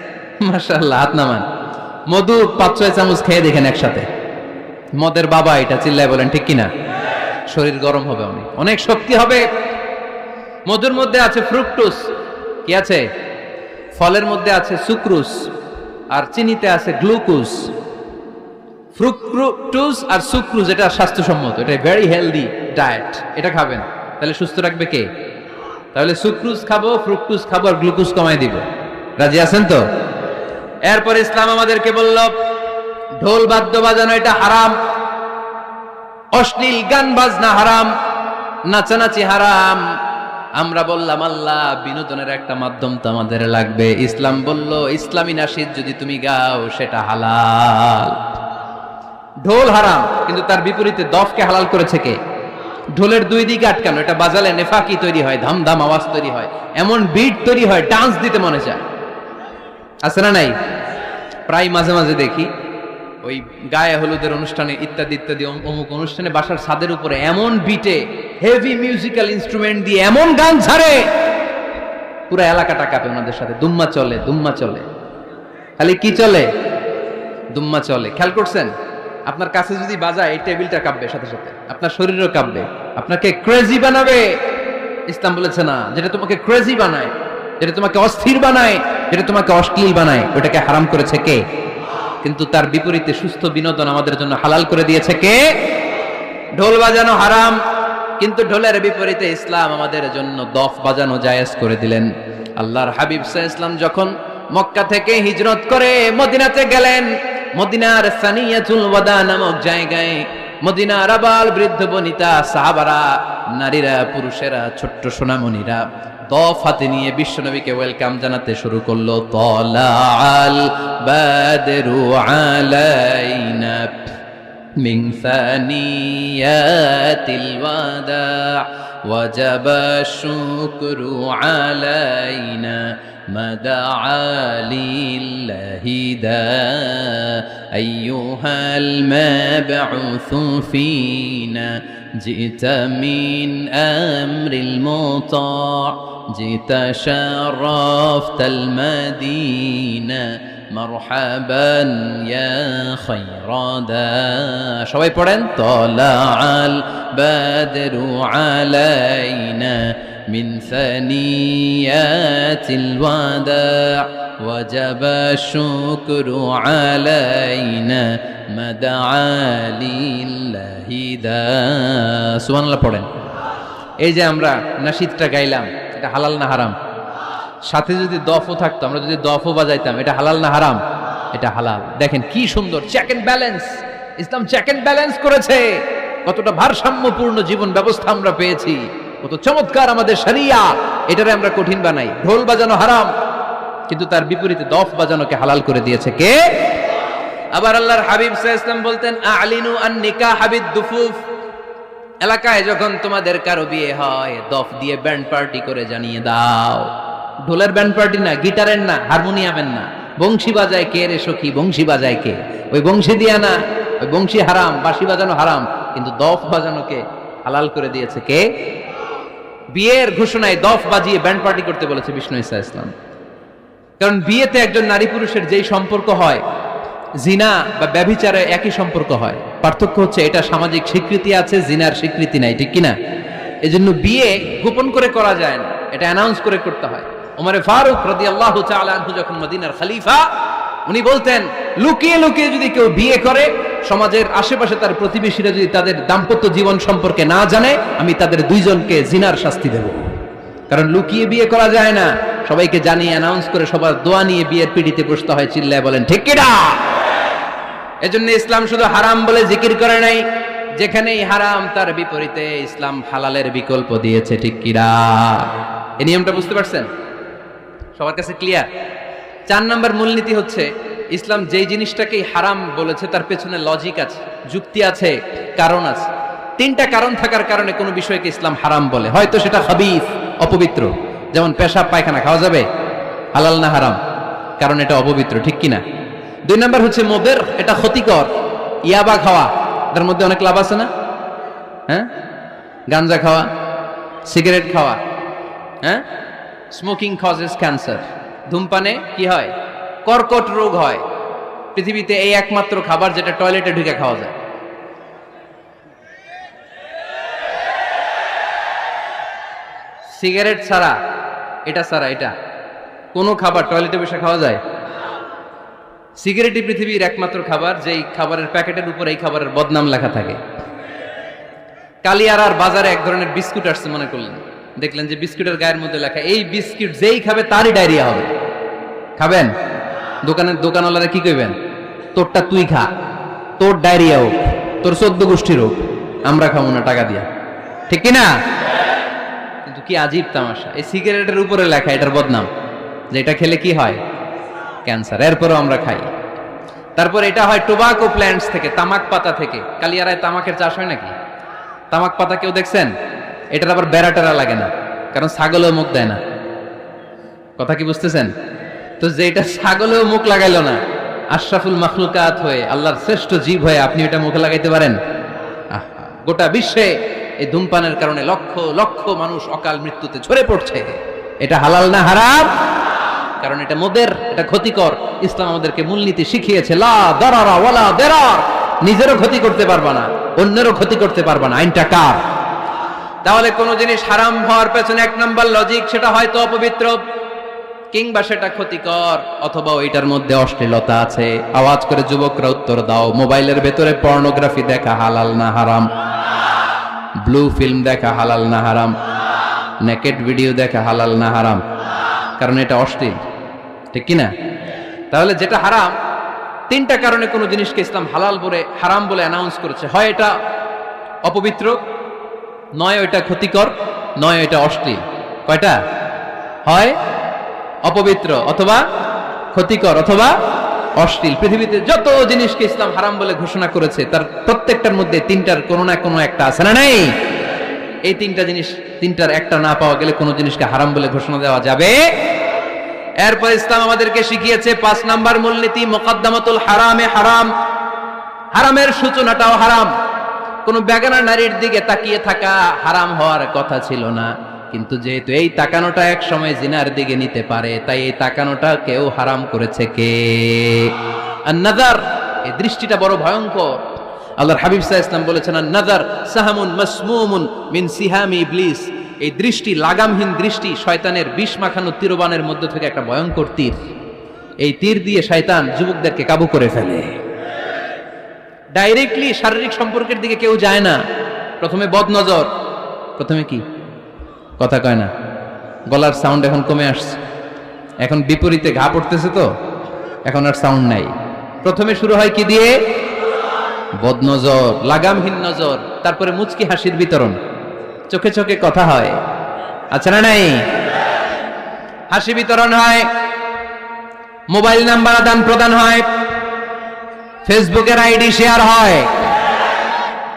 A: মাশাআল্লাহ, হাত নামান। মধু 5-6 চামচ খেয়ে দেখেন একসাথে। মদের বাবা এটা, চিল্লায় বলেন ঠিক কিনা? শরীর গরম হবে, অনেক অনেক শক্তি হবে। মধুর মধ্যে আছে ফ্রুকটোজ, কি আছে? ফলের মধ্যে আছে সুক্রোজ, আর চিনিতে আছে গ্লুকোজ। ফ্রুকটোজ আর সুক্রোজ এটা স্বাস্থ্যসম্মত, এটা ভেরি হেলদি ডায়েট। এটা খাবেন, তাহলে সুস্থ রাখবে কে? তাহলে সুক্রোজ খাবো, ফ্রুকটোজ খাবো, আর গ্লুকোজ কমায় দিব। রাজি আছেন তো? এরপর ইসলাম আমাদেরকে বলল ঢোল বাদ্য বাজানো এটা হারাম, অশ্লীল গান বাজনা হারাম, নাচানাচি হারাম। আমরা বললাম আল্লাহ, বিনোদনের একটা মাধ্যম তো আমাদের লাগবে। ইসলাম বলল ইসলামী নাশিদ যদি তুমি গাও সেটা হালাল। ঢোল হারাম, কিন্তু তার বিপরীতে দফকে হালাল করেছে কে? ঢোলের দুই দিকে আটকানো, এটা বাজালে নেফাকি তৈরি হয়, ধামধাম আওয়াজ তৈরি হয়, এমন বিট তৈরি হয়, ডান্স দিতে মনে চায়। আছে না নাই? প্রায় মাঝে মাঝে দেখি ওই গায়ে হলুদের অনুষ্ঠানে ইত্যাদি ইত্যাদি অমুক অনুষ্ঠানে বাসার ছাদের উপরে এমন বিটে হেভি মিউজিক্যাল ইনস্ট্রুমেন্ট দিয়ে এমন গান ছাড়ে, পুরো এলাকাটা কাঁপে ওনাদের সাথে। দুম্মা চলে, দুম্মা চলে, খালি কি চলে? দুম্মা চলে। খেয়াল করছেন? আপনার কাছে যদি বাজায় এই টেবিলটা কাঁপবে, সাথে সাথে আপনার শরীরও কাঁপবে, আপনাকে ক্রেজি বানাবে। ইসলাম বলেছে না, যেটা তোমাকে ক্রেজি বানায়, যেটা তোমাকে অস্থির বানায়, যেটা তোমাকে অশ্লীল বানায়, ওটাকে হারাম করেছে কে? কিন্তু তার বিপরীতে সুস্থ বিনোদন আমাদের জন্য হালাল করে দিয়েছে কে? ঢোল বাজানো হারাম, কিন্তু ঢোলের বিপরীতে ইসলাম আমাদের জন্য দফ বাজানো জায়েজ করে দিলেন। আল্লাহর হাবিব সাল্লাল্লাহু আলাইহি ওয়াসাল্লাম যখন মক্কা থেকে হিজরত করে মদিনাতে গেলেন, মদিনার সানিয়াতুল ওয়াদা নামক জায়গায় মদিনার আবাল বৃদ্ধ বনিতা সাহাবারা, নারীরা, পুরুষেরা, ছোট্ট সোনামণিরা দফ হাতে নিয়ে বিশ্বনবীকে ওয়েলকাম জানাতে শুরু করলো। তলাআল বাদরু আলাইনা মিন সানিয়াতিল ওয়াদা ওয়াজাবা শুকরু আলাইনা مدعا لله دا أيها المبعوث فينا جئت من أمر المطاع جئت شرفت المدينة مرحبا يا خير دا সবাই পড়েন طلع البدر علينا من ثنيات الوداع وجب الشكر علينا مدعا لله دا সুবহানাল্লাহ পড়েন। এই যে আমরা নাশিদটা গাইলাম, এটা হালাল না হারাম? সাথে যদি দফও থাকতো, আমরা যদি দফও বাজাইতাম, এটা হালাল না হারাম? এটা হালাল। দেখেন কি সুন্দর চেক এন্ড ব্যালেন্স, ইসলাম চেক এন্ড ব্যালেন্স করেছে। কতটা ভারসাম্যপূর্ণ জীবন ব্যবস্থা আমরা পেয়েছি, কত চমৎকার আমাদের শরিয়া। এটারে আমরা কঠিন বানাই। ঢোল বাজানো হারাম, কিন্তু তার বিপরীতে দফ বাজানোকে হালাল করে দিয়েছে কে? আবার আল্লাহর হাবিব সাল্লাল্লাহু আলাইহি ওয়াসাল্লাম বলতেন আ'লিনু আন-নিকাহ বিদ-দুফুফ, এলাকায় যখন তোমাদের কারো বিয়ে হয় দফ দিয়ে ব্যান্ড পার্টি করে জানিয়ে দাও। ঢোলের ব্যান্ড পার্টি না, গিটারের না, হারমোনিয়ামের না। বংশী বাজায় কে রে সখী? বংশী বাজায় কে? ওই বংশী দিয়া না, ওই বংশী হারাম, বাঁশি বাজানো হারাম, কিন্তু দফ বাজানোকে হালাল করে দিয়েছে কে? বিয়ের ঘোষণায় দফ বাজিয়ে ব্যান্ড পার্টি করতে বলেছে বিষ্ণু ঈসা ইসলাম। কারণ বিয়েতে একজন নারী পুরুষের যেই সম্পর্ক হয়, জিনা বা ব্যভিচারে একই সম্পর্ক হয়। পার্থক্য হচ্ছে এটা সামাজিক স্বীকৃতি আছে, জিনার স্বীকৃতি নাই, ঠিক কিনা? এজন্য বিয়ে গোপন করে করা যায় না, এটা অ্যানাউন্স করে করতে হয়। ওমর ফারুক রাদিয়াল্লাহু তাআলা আনহু যখন মদিনার খলিফা, উনি বলতেন লুকিয়ে লুকিয়ে যদি কেউ বিয়ে করে, সমাজের আশেপাশে তার প্রতিবেশীরা যদি তাদের দাম্পত্য জীবন সম্পর্কে না জানে, আমি তাদের দুইজনকে জিনার শাস্তি দেব। কারণ লুকিয়ে বিয়ে করা যায় না, সবাইকে জানিয়ে অ্যানাউন্স করে সবার দোয়া নিয়ে বিয়ের পিড়িতে বসতে হয়। চিল্লায় বলেন ঠিক কিনা? এজন্য ইসলাম শুধু হারাম বলে জিকির করে নাই, যেখানেই হারাম তার বিপরীতে ইসলাম হালালের বিকল্প দিয়েছে, ঠিক কিনা? এই নিয়মটা বুঝতে পারছেন? সবার কাছে ক্লিয়ার? 4 নম্বর মূলনীতি হচ্ছে ইসলাম যেই জিনিসটাকেই হারাম বলেছে তার পেছনে লজিক আছে, যুক্তি আছে, কারণ আছে। 3টা কারণ থাকার কারণে কোনো বিষয়কে ইসলাম হারাম বলে। হয়তো সেটা খাবিস, অপবিত্র, যেমন পেশাব পায়খানা খাওয়া যাবে, হালাল না হারাম? কারণ এটা অপবিত্র, ঠিক কিনা? 2 নম্বর হচ্ছে মুদির, এটা ক্ষতিকর। ইয়াবা খাওয়া, তার মধ্যে অনেক লাভ আছে না? হ্যাঁ, গাঞ্জা খাওয়া, সিগারেট খাওয়া, হ্যাঁ, স্মোকিং কজেস ক্যান্সার। ধূমপানে কি হয়? কর্কট রোগ হয়। পৃথিবীতে এই একমাত্র খাবার যেটা টয়লেটে ঢুকে খাওয়া যায়। সিগারেট ছাড়া, এটা ছাড়া, এটা কোনো খাবার টয়লেটে বসে খাওয়া যায়? সিগারেটই পৃথিবীর একমাত্র খাবার যেই খাবারের প্যাকেটের উপর এই খাবারের বদনাম লেখা থাকে। কালিয়ারার বাজারে এক ধরনের বিস্কুট আসছে, মনে করলেন, দেখলেন যে বিস্কুটের গায়ের মধ্যে লেখা এই বিস্কুট যেই খাবে তারই ডায়রিয়া হবে। খাবেন? দোকানওয়ালারা কি কইবেন? তোরটা তুই খা, তোর ডায়রিয়া হোক, তোর 14 গোষ্ঠীর হোক, আমরা খাবো না টাকা দিয়া, ঠিক কিনা? কিন্তু কি আজীব তামাশা, এই সিগারেটের উপরে লেখা এটার বদনাম, যে এটা খেলে কি হয়? ক্যান্সার। এরপরও আমরা খাই। তারপর এটা হয় টোবাকো প্ল্যান্টস থেকে, তামাক পাতা থেকে। কালিয়ারায় তামাকের চাষ হয় নাকি? তামাক পাতা কেউ দেখছেন? এটার আবার বেড়াটেরা লাগে না, কারণ ছাগলেও মুখ দেয় না। কথা কি বুঝতেছেন? তো যেটা ছাগলেও মুখ লাগাইলো না, আশরাফুল মাখলুকাত হয়ে, আল্লাহর শ্রেষ্ঠ জীব হয়ে আপনি এটা মুখে লাগাইতে পারেন? গোটা বিশ্বে এই ধূমপানের কারণে লক্ষ লক্ষ মানুষ অকাল মৃত্যুতে ঝরে পড়ছে। এটা হালাল না হারাম? কারণ এটা মুদির, এটা ক্ষতিকর। ইসলাম আমাদেরকে মূলনীতি শিখিয়েছে, লা দারারা ওয়ালা দিরার। নিজেরও ক্ষতি করতে পারবা না, অন্যেরও ক্ষতি করতে পারবা না। আইনটা কার? তাহলে কোন জিনিস হারাম হওয়ার পেছনে 1 নম্বর লজিক, সেটা হয়তো অপবিত্র, কিংবা সেটা ক্ষতিকর, অথবা ওইটার মধ্যে অশ্লীলতা আছে। আওয়াজ করে যুবকরা উত্তর দাও, মোবাইলের ভেতরে পর্নোগ্রাফি দেখা হালাল না হারাম? ব্লু ফিল্ম দেখা হালাল না হারাম? নেকেড ভিডিও দেখা হালাল না হারাম? কারণ এটা অশ্লীল, ঠিক কিনা? তাহলে যেটা হারাম, তিনটা কারণে কোনো জিনিসকে ইসলাম হালাল বলে হারাম বলে অ্যানাউন্স করেছে। হয় এটা অপবিত্র, নয় ওইটা ক্ষতিকর, নয় ওইটা অশ্লীল। কয়টা? হয় অপবিত্র, অথবা ক্ষতিকর, অথবা অশ্লীল। পৃথিবীতে যত জিনিসকে ইসলাম হারাম বলে ঘোষণা করেছে তার প্রত্যেকটার মধ্যে তিনটার কোনো না কোনো একটা আছে না নেই? এই তিনটা জিনিস, তিনটার একটা না পাওয়া গেলে কোনো জিনিসকে হারাম বলে ঘোষণা দেওয়া যাবে। এরপর ইসলাম আমাদেরকে শিখিয়েছে 5 নাম্বার মূলনীতি, মুকদ্দামাতুল হারামে হারাম। হারামের সূচনাটাও হারাম। কোন বেগানা নারীর দিকে তাকিয়ে থাকা হারাম হওয়ার কথা ছিল না, কিন্তু যেহেতু এই তাকানোটা এক সময় জিনার দিকে নিতে পারে, তাই এই তাকানোটা কেউ হারাম করেছে কে? আন-নাযার, এই দৃষ্টিটা বড় ভয়ঙ্কর। আল্লাহর হাবিব সাল্লাল্লাহু আলাইহি ওয়াসাল্লাম বলেছেন, আন-নাযার সাহামুন মাসমুমুন মিন সিহামি ইবলিস। এই দৃষ্টি, লাগামহীন দৃষ্টি, শয়তানের বিষ মাখানো তীরবানের মধ্য থেকে একটা ভয়ঙ্কর তীর। এই তীর দিয়ে শয়তান যুবকদেরকে কাবু করে ফেলে। ডাইরেক্টলি শারীরিক সম্পর্কের দিকে কেউ যায় না। প্রথমে বদনজর, প্রথমে কি কথা কয় না, গলার সাউন্ড এখন কমে আসছে, এখন বিপরীতে ঘা পড়তেছে, তো এখন আর সাউন্ড নাই। প্রথমে শুরু হয় কি দিয়ে? বদনজর, লাগামহীন নজর। তারপরে মুচকি হাসির বিতরণ, চোখে চোখে কথা হয়, আচ্ছা না নাই? হাসি বিতরণ হয়, মোবাইল নাম্বার আদান প্রদান হয়, ফেসবুকের আইডি শেয়ার হয়,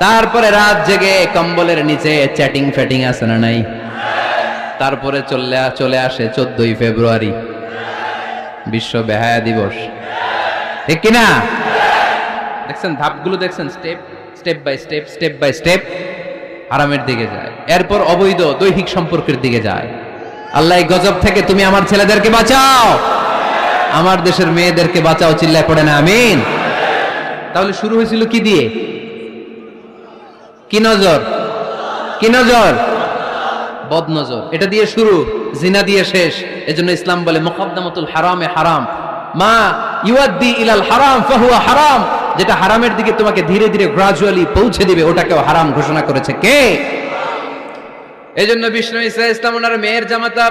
A: তারপরে রাত জেগে কম্বলের নিচে চ্যাটিং ফ্যাটিং আছে না নাই? তারপরে চলে আসে 14ই ফেব্রুয়ারি, বিশ্ব বেহায়া দিবস, ঠিক কিনা? দেখছেন ধাপগুলো, দেখছেন স্টেপ বাই স্টেপ হারামের দিকে যায়। এরপর অবৈধ দৈহিক সম্পর্কের দিকে যায়। আল্লাহ এই গজব থেকে তুমি আমার ছেলেদেরকে বাঁচাও, আমার দেশের মেয়েদেরকে বাঁচাও, চিল্লায় পড়ে না আমিন। তাহলে শুরু হয়েছিল কি দিয়ে? কি নজর? কি নজর? বদনজর। এটা দিয়ে শুরু, জিনা দিয়ে শেষ। এজন্য ইসলাম বলে মুকদ্দামাতুল হারামে হারাম। মা ইউআদ্দি ইলাল হারাম ফাহুয়া হারাম। যেটা হারামের দিকে তোমাকে ধীরে ধীরে গ্রাজুয়ালি পৌঁছে দিবে, ওটাকেও হারাম ঘোষণা করেছে কে? এজন্য বিষ্ণু ঈসা ইসলাম ওনার মেয়ের জামাতা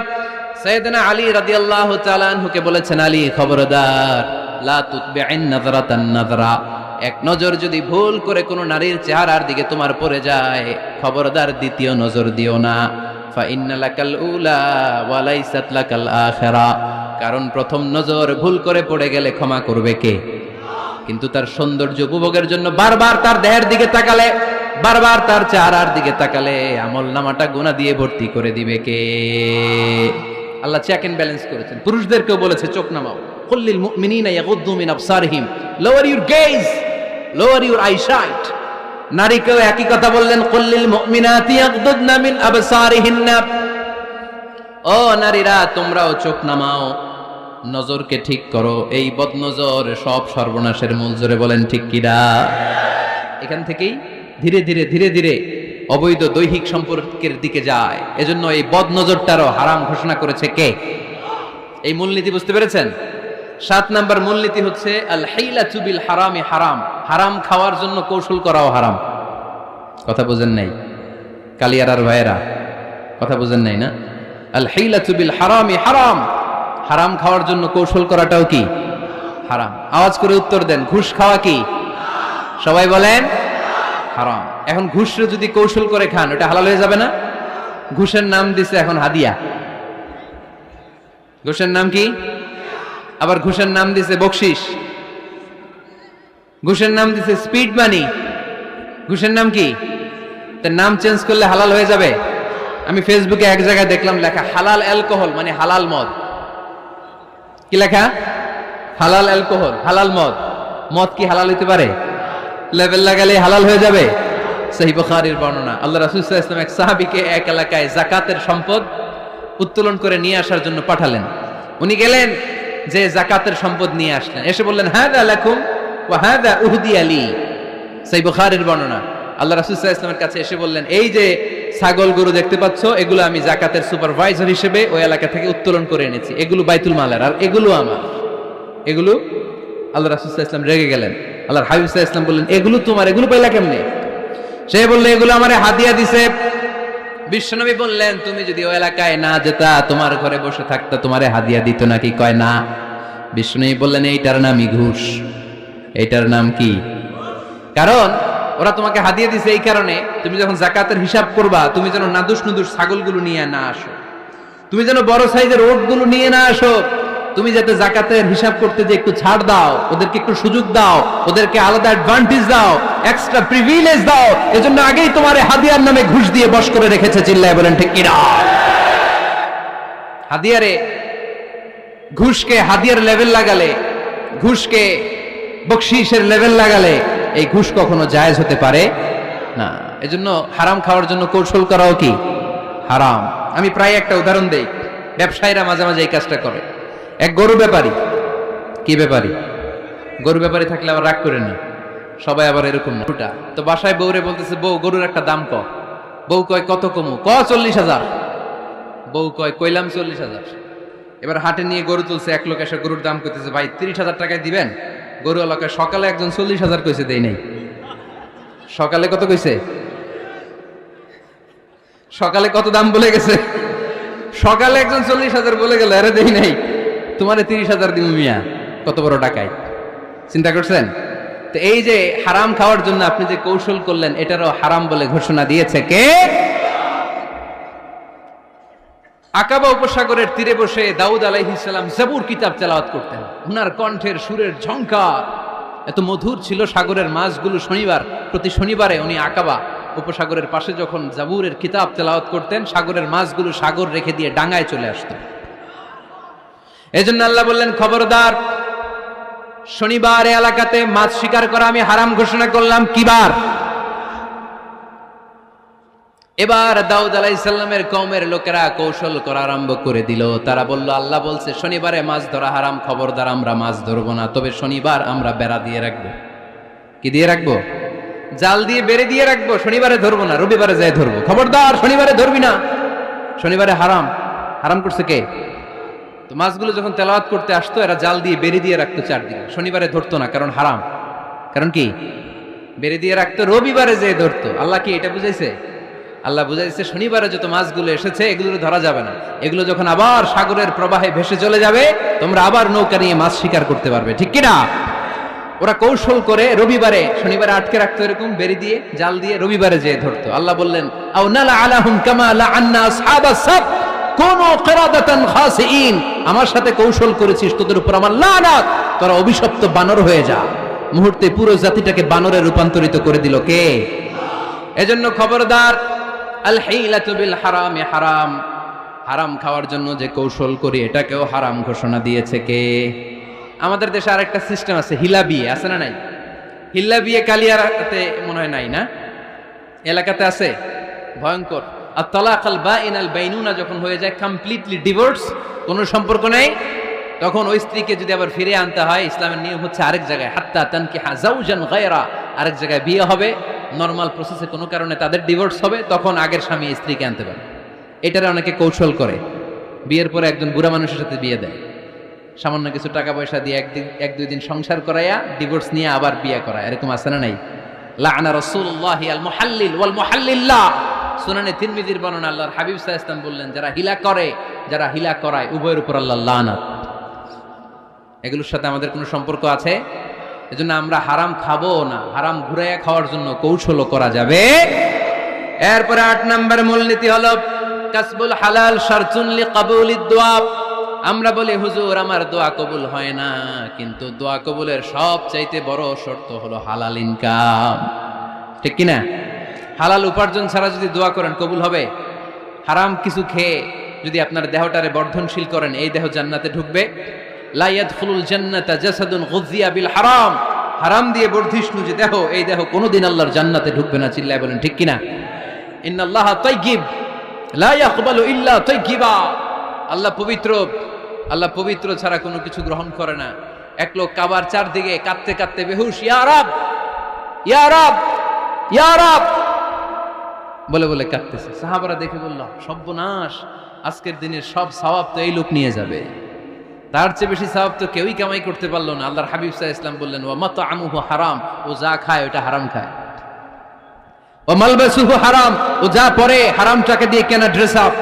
A: সাইয়েদনা আলী রাদিয়াল্লাহু তাআলা আনহুকে বলেছেন, আলী খবরদার, লা তুতবি'ন নাযরাতান নাযরা। এক নজর যদি ভুল করে কোনো নারীর চেহারার দিকে তোমার পড়ে যায়, খবরদার দ্বিতীয় নজর দিও না। ফা ইন্না লাকাল উলা ওয়া লাইসাত লাকাল আখিরা। কারণ প্রথম নজর ভুল করে পড়ে গেলে ক্ষমা করবে কে? কিন্তু তার সৌন্দর্য উপভোগের জন্য বারবার তার দেহের দিকে তাকালে, বারবার তার চেহারার দিকে তাকালে আমল নামাটা গুনাহ দিয়ে ভর্তি করে দিবে কে? আল্লাহ চেক এন্ড ব্যালেন্স করেছেন। পুরুষদেরকেও বলেছে চোখ নামাও, কুল্লিল মুমিনিনা ইয়াগুদ্দু মিন আবসারিহিম, lower your gaze, lower your eyesight. নারীকেও একই কথা বললেন, কুল্লিল মুমিনাতি ইয়াগুদ্দুনা মিন আবসারিহিন্না। ও নারীরা, তোমরাও চোখ নামাও, নজরকে ঠিক করো। এই বদনজর সব সর্বনাশের মূল। জোরে বলেন ঠিক কিনা? এখান থেকেই ধীরে ধীরে ধীরে ধীরে অবৈধ দৈহিক সম্পর্কের দিকে যায়। এজন্য এই বদনজরটারও হারাম ঘোষণা করেছে কে? এই মূলনীতি বুঝতে পেরেছেন? 7 নাম্বার মূলনীতি হচ্ছে আল হাইলাতু বিল হারামি হারাম। হারাম খাওয়ার জন্য কৌশল করাও হারাম। কথা বুঝেন নাই কালিয়ারার ভাইয়েরা? কথা বুঝেন নাই না? আল হাইলাতু বিল হারামি হারাম। হারাম খাওয়ার জন্য কৌশল করাটাও কি হারাম? আওয়াজ করে উত্তর দেন, ঘুষ খাওয়া কি? সবাই বলেন হারাম। এখন ঘুষরে যদি কৌশল করে খান, ওটা হালাল হয়ে যাবে না? ঘুষের নাম দিছে এখন হাদিয়া। ঘুষের নাম কি? আবার ঘুষের নাম দিছে বকশিস, ঘুষের নাম দিছে স্পিড মানি। ঘুষের নাম কি? তার নাম চেঞ্জ করলে হালাল হয়ে যাবে? আমি ফেসবুকে এক জায়গায় দেখলাম লেখা হালাল অ্যালকোহল, মানে হালাল মদ। কি লেখা? হালাল অ্যালকোহল, হালাল মদ। মদ কি হালাল হইতে পারে? লেবেল লাগালে হালাল হয়ে যাবে? সহিহ বুখারীর বর্ণনা, আল্লাহ রাসূল সাল্লাল্লাহু আলাইহি ওয়াসাল্লাম এক সাহাবীকে এক এলাকায় যাকাতের সম্পদ উত্তোলন করে নিয়ে আসার জন্য পাঠালেন। উনি গেলেন, যে যাকাতের সম্পদ নিয়ে আসলেন, এসে বললেন, হাযা লাকুম ওয়া হাযা উহদিয়া লি। সহিহ বুখারীর বর্ণনা, আল্লাহ রাসূল সাল্লাল্লাহু আলাইহি ওয়াসাল্লামের কাছে এসে বললেন, এই যে ছাগল গরু দেখতে পাচ্ছ, এগুলো আমি যাকাতের সুপারভাইজার হিসেবে ওই এলাকা থেকে উত্তোলন করে এনেছি। এগুলো বাইতুল মালের, আর এগুলো আমার। এগুলো আল্লাহ রাসূল সাল্লাল্লাহু আলাইহি ওয়াসাল্লাম রেগে গেলেন। আল্লাহর হাবিব সাল্লাল্লাহু আলাইহি ওয়াসাল্লাম বললেন, এগুলো তোমার, এগুলো পাইলা কেমনে? সে বলল এগুলো আমারে হাদিয়া দিছে। বিশ্বনবী বললেন তুমি যদি ওই এলাকায় না যেতা, তোমার ঘরে বসে থাকতা, তোমারে হাদিয়া দিত নাকি? কয় না। বিশ্বনবী বললেন এইটার নামই ঘুষ। এইটার নাম কি? কারণ ওরা তোমাকে হাদিয়া দিছে এই কারণে, তুমি যখন যাকাতের হিসাব করবা তুমি যেন নাদুস নুদুস ছাগলগুলো নিয়ে না আসো, তুমি যেন বড় সাইজের ওটগুলো নিয়ে না আসো, তুমি যাতে যাকাতের হিসাব করতে যে একটু ছাড় দাও, ওদেরকে একটু সুযোগ দাও, ওদেরকে আলাদা অ্যাডভান্টেজ দাও, এক্সট্রা প্রিভিলেজ দাও, এজন্য আগেই তোমারে হাদিয়ার নামে ঘুষ দিয়ে বশ করে রেখেছে। চিল্লায় বলেন ঠিক কিনা? হাদিয়ারে ঘুষকে হাদিয়ার লেভেল লাগালে, ঘুষকে বকশিসের লেভেল লাগালে এই ঘুষ কখনো জায়েজ হতে পারে না। এজন্য হারাম খাওয়ার জন্য কৌশল করাও কি হারাম। আমি প্রায় একটা উদাহরণ দেই, ব্যবসায়ীরা মাঝে মাঝে এই কাজটা করে। এক গরু ব্যাপারী, কি ব্যাপারী? গরু ব্যাপারী থাকলে আবার রাগ করে না, সবাই আবার এরকম না। তো বাসায় বউরে বলতেছে, বউ গরুর একটা দাম ক। বউ কয় কত কমু? 40,000। বউ কয় কইলাম 40,000। এবার হাটে নিয়ে গরু তুলছে, এক লোক এসে গরুর দাম কইতেছে, ভাই 30,000 টাকায় দিবেন? গরু এলাকা সকালে একজন 40,000 কইছে, দেই নাই। সকালে কত কইছে? সকালে কত দাম বলে গেছে? সকালে একজন 40,000 বলে গেল, আরে দেই নাই, তোমারে 30,000 দিব মিয়া। কত বড় টাকায়! চিন্তা করছেন? তো এই যে হারাম খাওয়ার জন্য আপনি যে কৌশল করলেন, এটারও হারাম বলে ঘোষণা দিয়েছে কে? আকাবা উপসাগরের তীরে বসে দাউদ আলাইহিস সালাম জাবুর কিতাব তেলাওয়াত করতেন। ওনার কণ্ঠের সুরের ঝংকার এত মধুর ছিল, সাগরের মাছগুলো প্রতি শনিবারে উনি আকাবা উপসাগরের পাশে যখন জাবুরের কিতাব তেলাওয়াত করতেন, সাগরের মাছগুলো সাগর রেখে দিয়ে ডাঙায় চলে আসতো। এজন্য আল্লাহ বললেন, খবরদার, শনিবার এলাকাতে মাছ শিকার করা আমি হারাম ঘোষণা করলাম। কিবার? এবার দাউদ আলাইহিস সালামের কওমের লোকেরা কৌশল করা আরম্ভ করে দিল। তারা বলল, আল্লাহ বলছে শনিবারে মাছ ধরা হারাম, খবরদার আমরা মাছ ধরবো না, তবে শনিবার আমরা বেড়া দিয়ে রাখবো। কি দিয়ে রাখবো? জাল দিয়ে বেড়ে দিয়ে রাখবো। শনিবারে ধরবো না, রবিবারে যাই ধরবো। খবরদার শনিবারে ধরবি না, শনিবারে হারাম। হারাম করছে কে? তো মাছগুলো যখন তেলাওয়াত করতে আসতো, এরা জাল দিয়ে বেড়ে দিয়ে রাখতো চারদিকে, শনিবারে ধরতো না, কারণ হারাম। কারণ কি? বেড়ে দিয়ে রাখতো, রবিবারে যেয়ে ধরতো। আল্লাহ কি এটা বুঝাইছে? আল্লাহ বুঝাইছে শনিবারে যত মাছগুলো এসেছে এগুলো ধরা যাবে না, এগুলো যখন আবার সাগরের প্রবাহে ভেসে চলে যাবে, তোমরা আবার নৌকা নিয়ে মাছ শিকার করতে পারবে। ঠিক কিনা? ওরা কৌশল করে রবিবারে, শনিবারে আটকে রাখতো এরকম বেড়ে দিয়ে, জাল দিয়ে, রবিবারে যেয়ে ধরতো। আল্লাহ বললেন, আও নালা আলাহুম কামা লাআন্না আসহাবাস সাব কোন কিরাদাতান খাসিইন, আমার সাথে কৌশল করেছিস, তোদের উপর আমার লানাত, তোরা অভিশপ্ত বানর হয়ে যা। মুহূর্তে পুরো জাতিটাকে বানরে রূপান্তরিত করে দিল কে? এজন্য খবরদার, আল হিলাতু বিল হারামি হারাম। হারাম খাওয়ার জন্য যে কৌশল করি এটাকেও হারাম ঘোষণা দিয়েছে কে? আমাদের দেশে আরেকটা সিস্টেম আছে, হিলা বিয়ে আছে না নাই? হিল্লা বিয়ে কালিয়াতে মনে হয় নাই না? এলাকাতে আছে, ভয়ঙ্কর। আর তালাক আল বাইন আল বাইনুনা যখন হয়ে যায়, কমপ্লিটলি ডিভোর্স, কোনো সম্পর্ক নেই, তখন ওই স্ত্রীকে যদি আবার ফিরে আনতে হয়, ইসলামের নিয়ম হচ্ছে আরেক জায়গায়, হাত্তা তানকিহা যাওজান গায়রা, আরেক জায়গায় বিয়ে হবে, নরমাল প্রসেসে কোনো কারণে তাদের ডিভোর্স হবে, তখন আগের স্বামী স্ত্রীকে আনতে পারে। এটারে অনেকে কৌশল করে, বিয়ের পরে একজন বুড়া মানুষের সাথে বিয়ে দেয়, সামান্য কিছু টাকা পয়সা দিয়ে এক দুই দিন সংসার করাইয়া ডিভোর্স নিয়ে আবার বিয়ে করা। এরকম আছে না নাই? লাআনা রাসূলুল্লাহি আল মুহাল্লিল ওয়াল মুহাল্লিল্লাহ। সুনানে তিরমিজির বর্ণনা, আল্লাহর হাবিব সাল্লাল্লাহু আলাইহি ওয়াসাল্লাম বললেন, যারা হিলা করে, যারা হিলা করায়, উভয়ের উপর আল্লাহর লানাত। এগুলোর সাথে আমাদের কোনো সম্পর্ক আছে? এজন্য আমরা হারাম খাবো না, হারাম ঘুরাইয়া খাওয়ার জন্য কৌশলও করা যাবে। এরপরে 8 নম্বর মূলনীতি হলো কাসবুল হালাল শারতুন লিকাবুলিদ দুআ। আমরা বলি, হুজুর আমার দোয়া কবুল হয় না, কিন্তু দোয়া কবুলের সবচাইতে বড় শর্ত হলো হালাল ইনকাম। ঠিক কি না? হালাল উপার্জন ছাড়া যদি দোয়া করেন কবুল হবে? হারাম কিছু খেয়ে যদি আপনার দেহটারে বর্ধনশীল করেন, এই দেহ জান্নাতে ঢুকবে? লা ইয়াদখুলুল জান্নাতা জাসাদুন গুযিয়া বিল হারাম। হারাম দিয়ে বর্ধিষ্ণু যে দেহ, এই দেহ কোনোদিন আল্লাহর জান্নাতে ঢুকবে না। চিল্লায় বলেন ঠিক কিনা? ইন্নাল্লাহা তাইয়্যিব লা ইয়াকবালু ইল্লা তাইয়্যিবা। আল্লাহ পবিত্র, আল্লাহ পবিত্র ছাড়া কোনো কিছু গ্রহণ করে না। এক লোক কাবার চারদিকে কাঁদতে কাঁদতে বেহুশ, ইয়া রাব ইয়া রাব ইয়া রাব বলে বলে কাঁদতেছে। সাহাবারা দেখে বলল, সর্বনাশ, আজকের দিনের সব সওয়াব তো এই লোক নিয়ে যাবে, তার চেয়ে বেশি সওয়াব তো কেউই কামাই করতে পারলো না। আল্লাহর হাবিব সাল্লাল্লাহু আলাইহি ওয়াসাল্লাম বললেন, ওয়া মাতআমুহু হারাম, ও যা খায় ওটা হারাম খায়। ওয়া মালবাসুহু হারাম, ও যা পরে হারামটাকে দিয়ে কেনা ড্রেস আপ,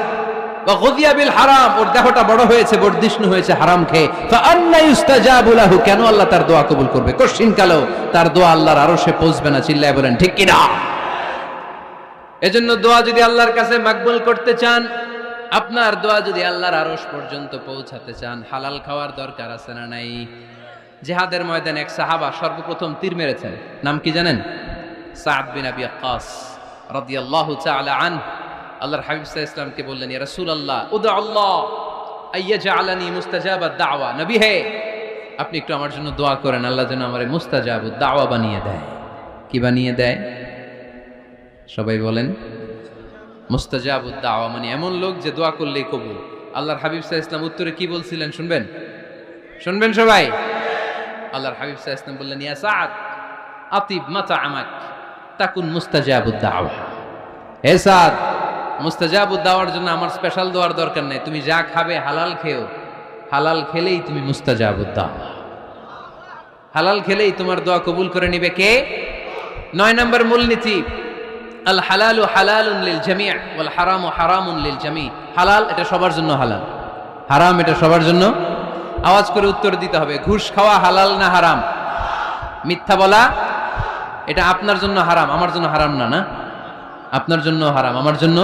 A: ওয়া গুযিয়া বিল হারাম, ওর দেহটা বড় হয়েছে, বর্ধিষ্ণু হয়েছে হারাম খেয়ে, ফাআন্না ইউস্তাজাবু লাহু, কেন আল্লাহ তার দোয়া কবুল করবে? কোশ্চিন কালো তার দোয়া আল্লাহর আরশে পৌঁছবে না। চিল্লায় বলেন ঠিক কি না? এজন্য দোয়া যদি আল্লাহর কাছে মাকবুল করতে চান, আপনার দোয়া যদি আল্লাহর আরশ পর্যন্ত পৌঁছাতে চান, হালাল খাওয়ার দরকার আছে না নাই? জিহাদের ময়দানে এক সাহাবা সর্বপ্রথম তীর মেরেছেন, নাম কি জানেন? সাদ বিন আবি ওয়াক্কাস রাদিয়াল্লাহু তাআলা আনহু। আল্লাহর হাবিব সাল্লাল্লাহু আলাইহি ওয়াসাল্লামকে বললেন, ইয়া রাসূলুল্লাহ উদু আল্লাহ আইয়াজআলানি মুস্তাজাবাদ দাওয়া, নবী হে আপনি একটু আমার জন্য দোয়া করেন, আল্লাহ যেন আমারে মুস্তাজাবুদ দাওয়া বানিয়ে দেয়। কি বানিয়ে দেয়? সবাই বলেন মুস্তাজাবুদ দাওয়া, মানে এমন লোক যে দোয়া করলেই কবুল। আল্লাহর হাবিব সাল্লাল্লাহু আলাইহি ওয়াসাল্লাম উত্তরে কি বলছিলেন শুনবেন? শুনবেন সবাই? আল্লাহর হাবিব সাল্লাল্লাহু আলাইহি ওয়াসাল্লাম বললেন, ইয়া সাদ আতিব মাতাআমাক তাকুন মুস্তাজাবুদ দাওয়া। হে সাদ, মুস্তাজাবুদ দাওয়ার জন্য আমার স্পেশাল দোয়ার দরকার নাই, তুমি যা খাবে হালাল খেও, হালাল খেলেই তুমি মুস্তাজাবুদ দাওয়া। হালাল খেলেই তোমার দোয়া কবুল করে নিবে কে? 9 নম্বর মূলনীতি, আল হালালু হালালুন লিল জামি' ওয়াল হারামু হারামুন লিল জামি'। হালাল এটা সবার জন্য হালাল, হারাম এটা সবার জন্য। আওয়াজ করে উত্তর দিতে হবে, ঘুষ খাওয়া হালাল না হারাম? মিথ্যা বলা এটা আপনার জন্য হারাম, আমার জন্য হারাম না? না, আপনার জন্য হারাম, আমার জন্য।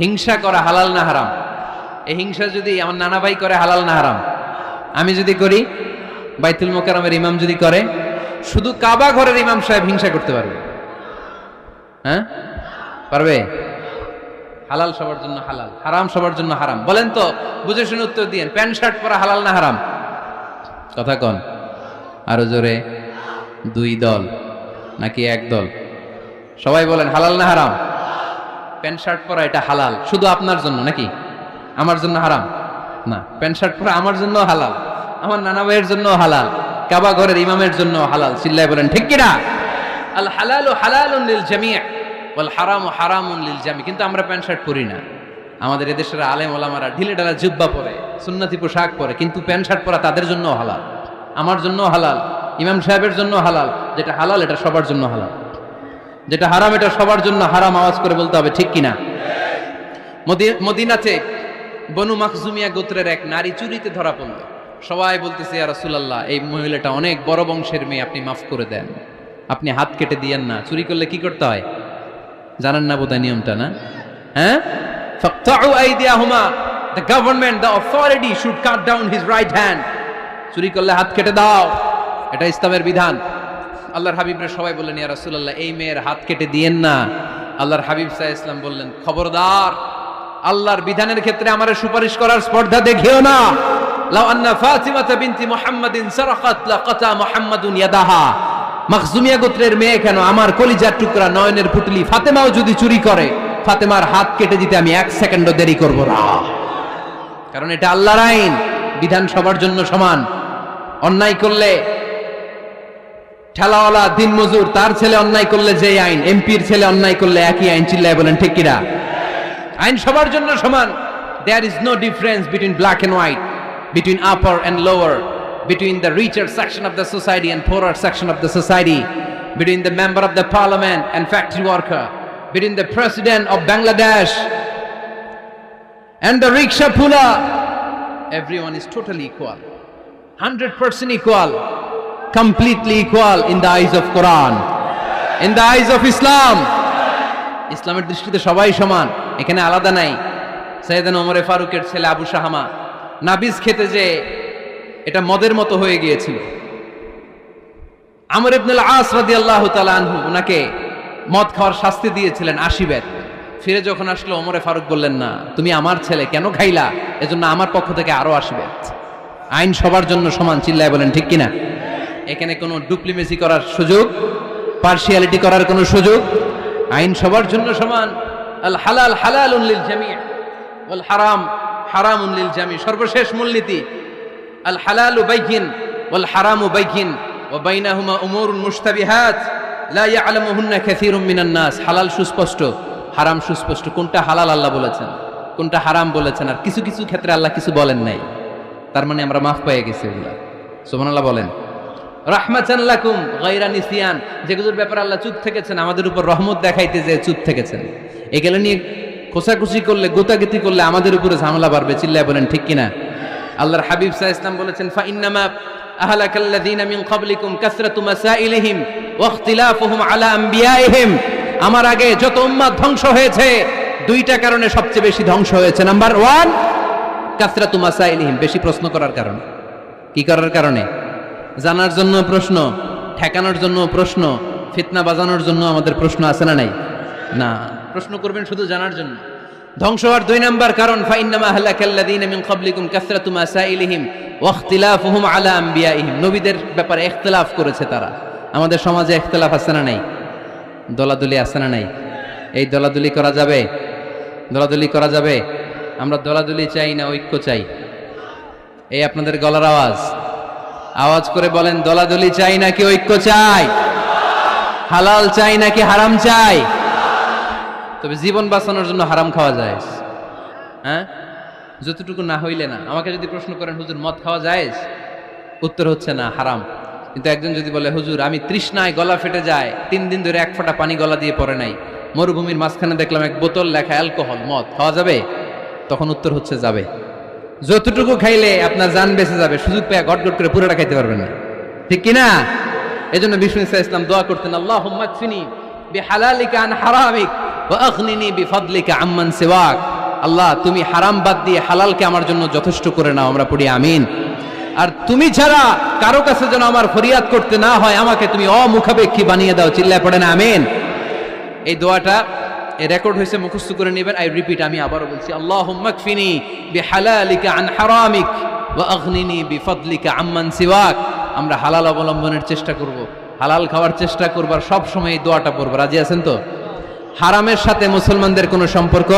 A: হিংসা করা হালাল না হারাম? এই হিংসা যদি আমার নানা ভাই করে হালাল না হারাম? আমি যদি করি, বাইতুল মোকাররমের ইমাম যদি করে, শুধু কাবা ঘরের ইমাম সাহেব হিংসা করতে পারবে? হ্যাঁ পারবে? হালাল সবার জন্য হালাল, হারাম সবার জন্য হারাম। বলেন তো, বুঝে শুনে উত্তর দিয়েন, প্যান্ট শার্ট পরা হালাল না হারাম? কথা কন আরো জোরে। 2 দল নাকি 1 দল? সবাই বলেন হালাল না হারাম? প্যান্ট শার্ট পরা এটা হালাল শুধু আপনার জন্য নাকি আমার জন্য হারাম? না, প্যান্ট শার্ট পরা আমার জন্য হালাল, আমার নানা ভাইয়ের জন্য হালাল, কাবা ঘরের ইমামের জন্য হালাল। চিল্লায় বলেন ঠিক কিনা? আল হালালু হালালুন লিল জামি' ওয়াল হারামু হারামুন লিল জামি'। কিন্তু আমরা প্যান্ট শার্ট পরি না। আমাদের এদেশের আলেম ওলামারা ঢিলে ঢালা জুব্বা পরে, সুন্নতি পোশাক পরে, কিন্তু প্যান্ট শার্ট পরা তাদের জন্য হালাল, আমার জন্য হালাল, ইমাম সাহেবের জন্য হালাল। যেটা হালাল এটা সবার জন্য হালাল, যেটা হারাম এটা সবার জন্য হারাম। আওয়াজ করে বলতে হবে ঠিক কিনা? মদিনাতে বনু মাখজুমিয়া গোত্রের এক নারী চুরিতে ধরা পড়ল। সবাই বলতেছে, ইয়া রাসূলুল্লাহ এই মহিলাটা অনেক বড় বংশের মেয়ে, আপনি মাফ করে দেন, আপনি হাত কেটে দিয়েন না। চুরি করলে কি করতে হয় জানেন না বোধহয় নিয়মটা? না, হ্যাঁ, ফাকতাউ আইদিয়াহুমা, the government, the authority should cut down his right hand. চুরি করলে হাত কেটে দাও, এটা ইসলামের বিধান। আল্লাহর হাবিবরা সবাই বললেন, ইয়া রাসূলুল্লাহ এই মেয়ের হাত কেটে দিয়েন না। আল্লাহর হাবিব সাল্লাল্লাহু আলাইহি ওয়াসাল্লাম বললেন, খবরদার, আল্লাহর বিধানের ক্ষেত্রে আমারে সুপারিশ করার স্পর্ধা দেখিও না। লাউ আন্না ফাতিমাতা বিনতি মুহাম্মাদিন সারাকাত লাকাতা মুহাম্মাদুন ইয়াদাহা। মাখজুমিয়া গোত্রের মেয়ে কেন, আমার কলিজার টুকরা নয়নের পুতলি ফাতেমাও যদি চুরি করে, ফাতেমার হাত কেটে দিতে আমি 1 সেকেন্ডও দেরি করব না। কারণ এটা আল্লাহর আইন, বিধান সবার জন্য সমান। অন্যায় করলে ঠেলাওয়ালা দিনমজুর তার ছেলে অন্যায় করলে যে আইন, এমপির ছেলে অন্যায় করলে একই আইন। চিল্লায় বলেন ঠিক কিনা? আইন সবার জন্য সমান। There is no difference between black and white, between upper and lower, between the richer section of the society and poorer section of the society, between the member of the parliament and factory worker, between the president of Bangladesh and the rickshaw puller. Everyone is totally equal, 100% equal, completely equal in the eyes of Quran, in the eyes of Islam. ইসলামের দৃষ্টিতে সবাই সমান, এখানে আলাদা নাই। সাইয়েদনা ওমর ফারুকের ছেলে আবু শাহামা নাবিজ খেতে যে এটা মদের মতো হয়ে গিয়েছিল। আমর ইবনুল আস রাদিয়াল্লাহু তাআলা আনহু ওনাকে মদ খাওয়ার শাস্তি দিয়েছিলেন 80 বেত। ফিরে যখন আসলো ওমরে ফারুক বললেন, না তুমি আমার ছেলে কেন খাইলা, এজন্য আমার পক্ষ থেকে আরো 80 বেত। আইন সবার জন্য সমান। চিল্লায় বলেন ঠিক কিনা? এখানে কোনো ডুপ্লিমেসি করার সুযোগ, পার্সিয়ালিটি করার কোনো সুযোগ, আইন সবার জন্য সমান। আল হালাল হালালুন লিল জামি' ওয়াল হারাম হারামুন লিল জামি'। সর্বশেষ মূলনীতি, আল হালালু বাইয়িন ওয়াল হারামু বাইয়িন ওয়া বাইনাহুমা উমুরুন মুশতাবিহাত লা ইয়ালামুহুন্না কাসীরুম মিনান নাস। হালাল সুস্পষ্ট, হারাম সুস্পষ্ট। কোনটা হালাল আল্লাহ বলেছেন, কোনটা হারাম বলেছেন, আর কিছু কিছু ক্ষেত্রে আল্লাহ কিছু বলেন নাই, তার মানে আমরা মাফ পেয়ে গেছি। এগুলা সুবহানাল্লাহ বলেন। রাহমাতান লাকুম গায়রা নিসিয়ান, যেগুলোর ব্যাপারে আল্লাহ চুপ থেকেছেন, আমাদের উপর রহমত দেখাইতে যে চুপ থেকেছেন। এগুলো নিয়ে খোসাখুসি করলে, গোতাগিতি করলে আমাদের উপরে ঝামেলা বাড়বে। চিল্লায় বলেন ঠিক কিনা? আল্লাহর হাবিব সাল্লাল্লাহু আলাইহি ওয়াসাল্লাম বলেছেন, ফা ইন্নামা আহলাকাল্লাযীনা মিন ক্বাবলিকুম কাসরাতু মাসাইলিহিম ওয়া ইখতিলাফুহুম আলা আমবিয়াইহিম। আমার আগে যত উম্মাত ধ্বংস হয়েছে, দুইটা কারণে সবচেয়ে বেশি ধ্বংস হয়েছে। নাম্বার 1, কাসরাতু মাসাইলিহিম, বেশি প্রশ্ন করার কারণে। কি করার কারণে? জানার জন্য প্রশ্ন, ঠেকানোর জন্য প্রশ্ন, ফিতনা বাজানোর জন্য আমাদের প্রশ্ন আছে না নাই? না, প্রশ্ন করবেন শুধু জানার জন্য। ধ্বংস হওয়ার 2 নাম্বার কারণ, ফাইন্নামা আহলাকাল্লাযীনা মিন ক্বাবলিকুম কাসরাতু মাসাইলিহিম ওয়া ইখতিলাফুহুম আলা আমবিয়াইহিম। নবীদের ব্যাপারে ইখতিলাফ করেছে তারা। আমাদের সমাজে ইখতিলাফ আছে না নাই? দলাদলি আছে না নাই? এই দলাদলি করা যাবে? দলাদলি করা যাবে? আমরা দলাদলি চাই না ঐক্য চাই? এই আপনাদের গলার আওয়াজ, আওয়াজ করে বলেন, দলাদলি চাই নাকি ঐক্য চাই? হালাল চাই নাকি হারাম চাই? তবে জীবন বাঁচানোর জন্য হারাম খাওয়া যায়? হ্যাঁ, যতটুকু না হইলে না। আমাকে যদি প্রশ্ন করেন, হুজুর মদ খাওয়া যায়? উত্তর হচ্ছে না, হারাম। কিন্তু একজন যদি বলে, হুজুর আমি তৃষ্ণায় গলা ফেটে যায়, 3 দিন ধরে 1 ফোঁটা পানি গলা দিয়ে পড়ে নাই, মরুভূমির মাঝখানে দেখলাম 1 বোতল লেখা অ্যালকোহল, মদ, খাওয়া যাবে? তখন উত্তর হচ্ছে যাবে। যতটুকু খাইলে আপনার জান বেঁচে যাবে, সুযোগ পেয়ে গটগট করে পুরোটা খাইতে পারবেন না, ঠিক কিনা? এই জন্য বিষ্ণু ইসলাম দোয়া করতেন, আল্লাহুম্মা কফিনি বিহালালিকা আন হারামিক ওয়া আগনিনি বিফাদলিকা আম্মান সিওয়াক। আল্লাহ, তুমি হারাম বাদ দিয়ে হালালকে আমার জন্য যথেষ্ট করে নাও। আমরা পড়ি আমিন। আর তুমি ছাড়া কারো কাছে যেন আমার ফরিয়াদ করতে না হয়, আমাকে তুমি অমুখাপেক্ষী বানিয়ে দাও। চিল্লায় পড়েন আমিন। এই দোয়াটা এই রেকর্ড হয়েছে, মুখস্থ করে নেবেন। আই রিপিট, আমি আবারও বলছি, আল্লাহুম্মা কফিনি বিহালালিকা আন হারামিক ওয়া আগনিনি বিফাদলিকা আম্মান সিওয়াক। আমরা হালাল অবলম্বনের চেষ্টা করব, হালাল খাওয়ার চেষ্টা করব, আর সব সময় এই দোয়াটা পড়ব। রাজি আছেন তো? হারামের সাথে মুসলমানদের কোনো সম্পর্ক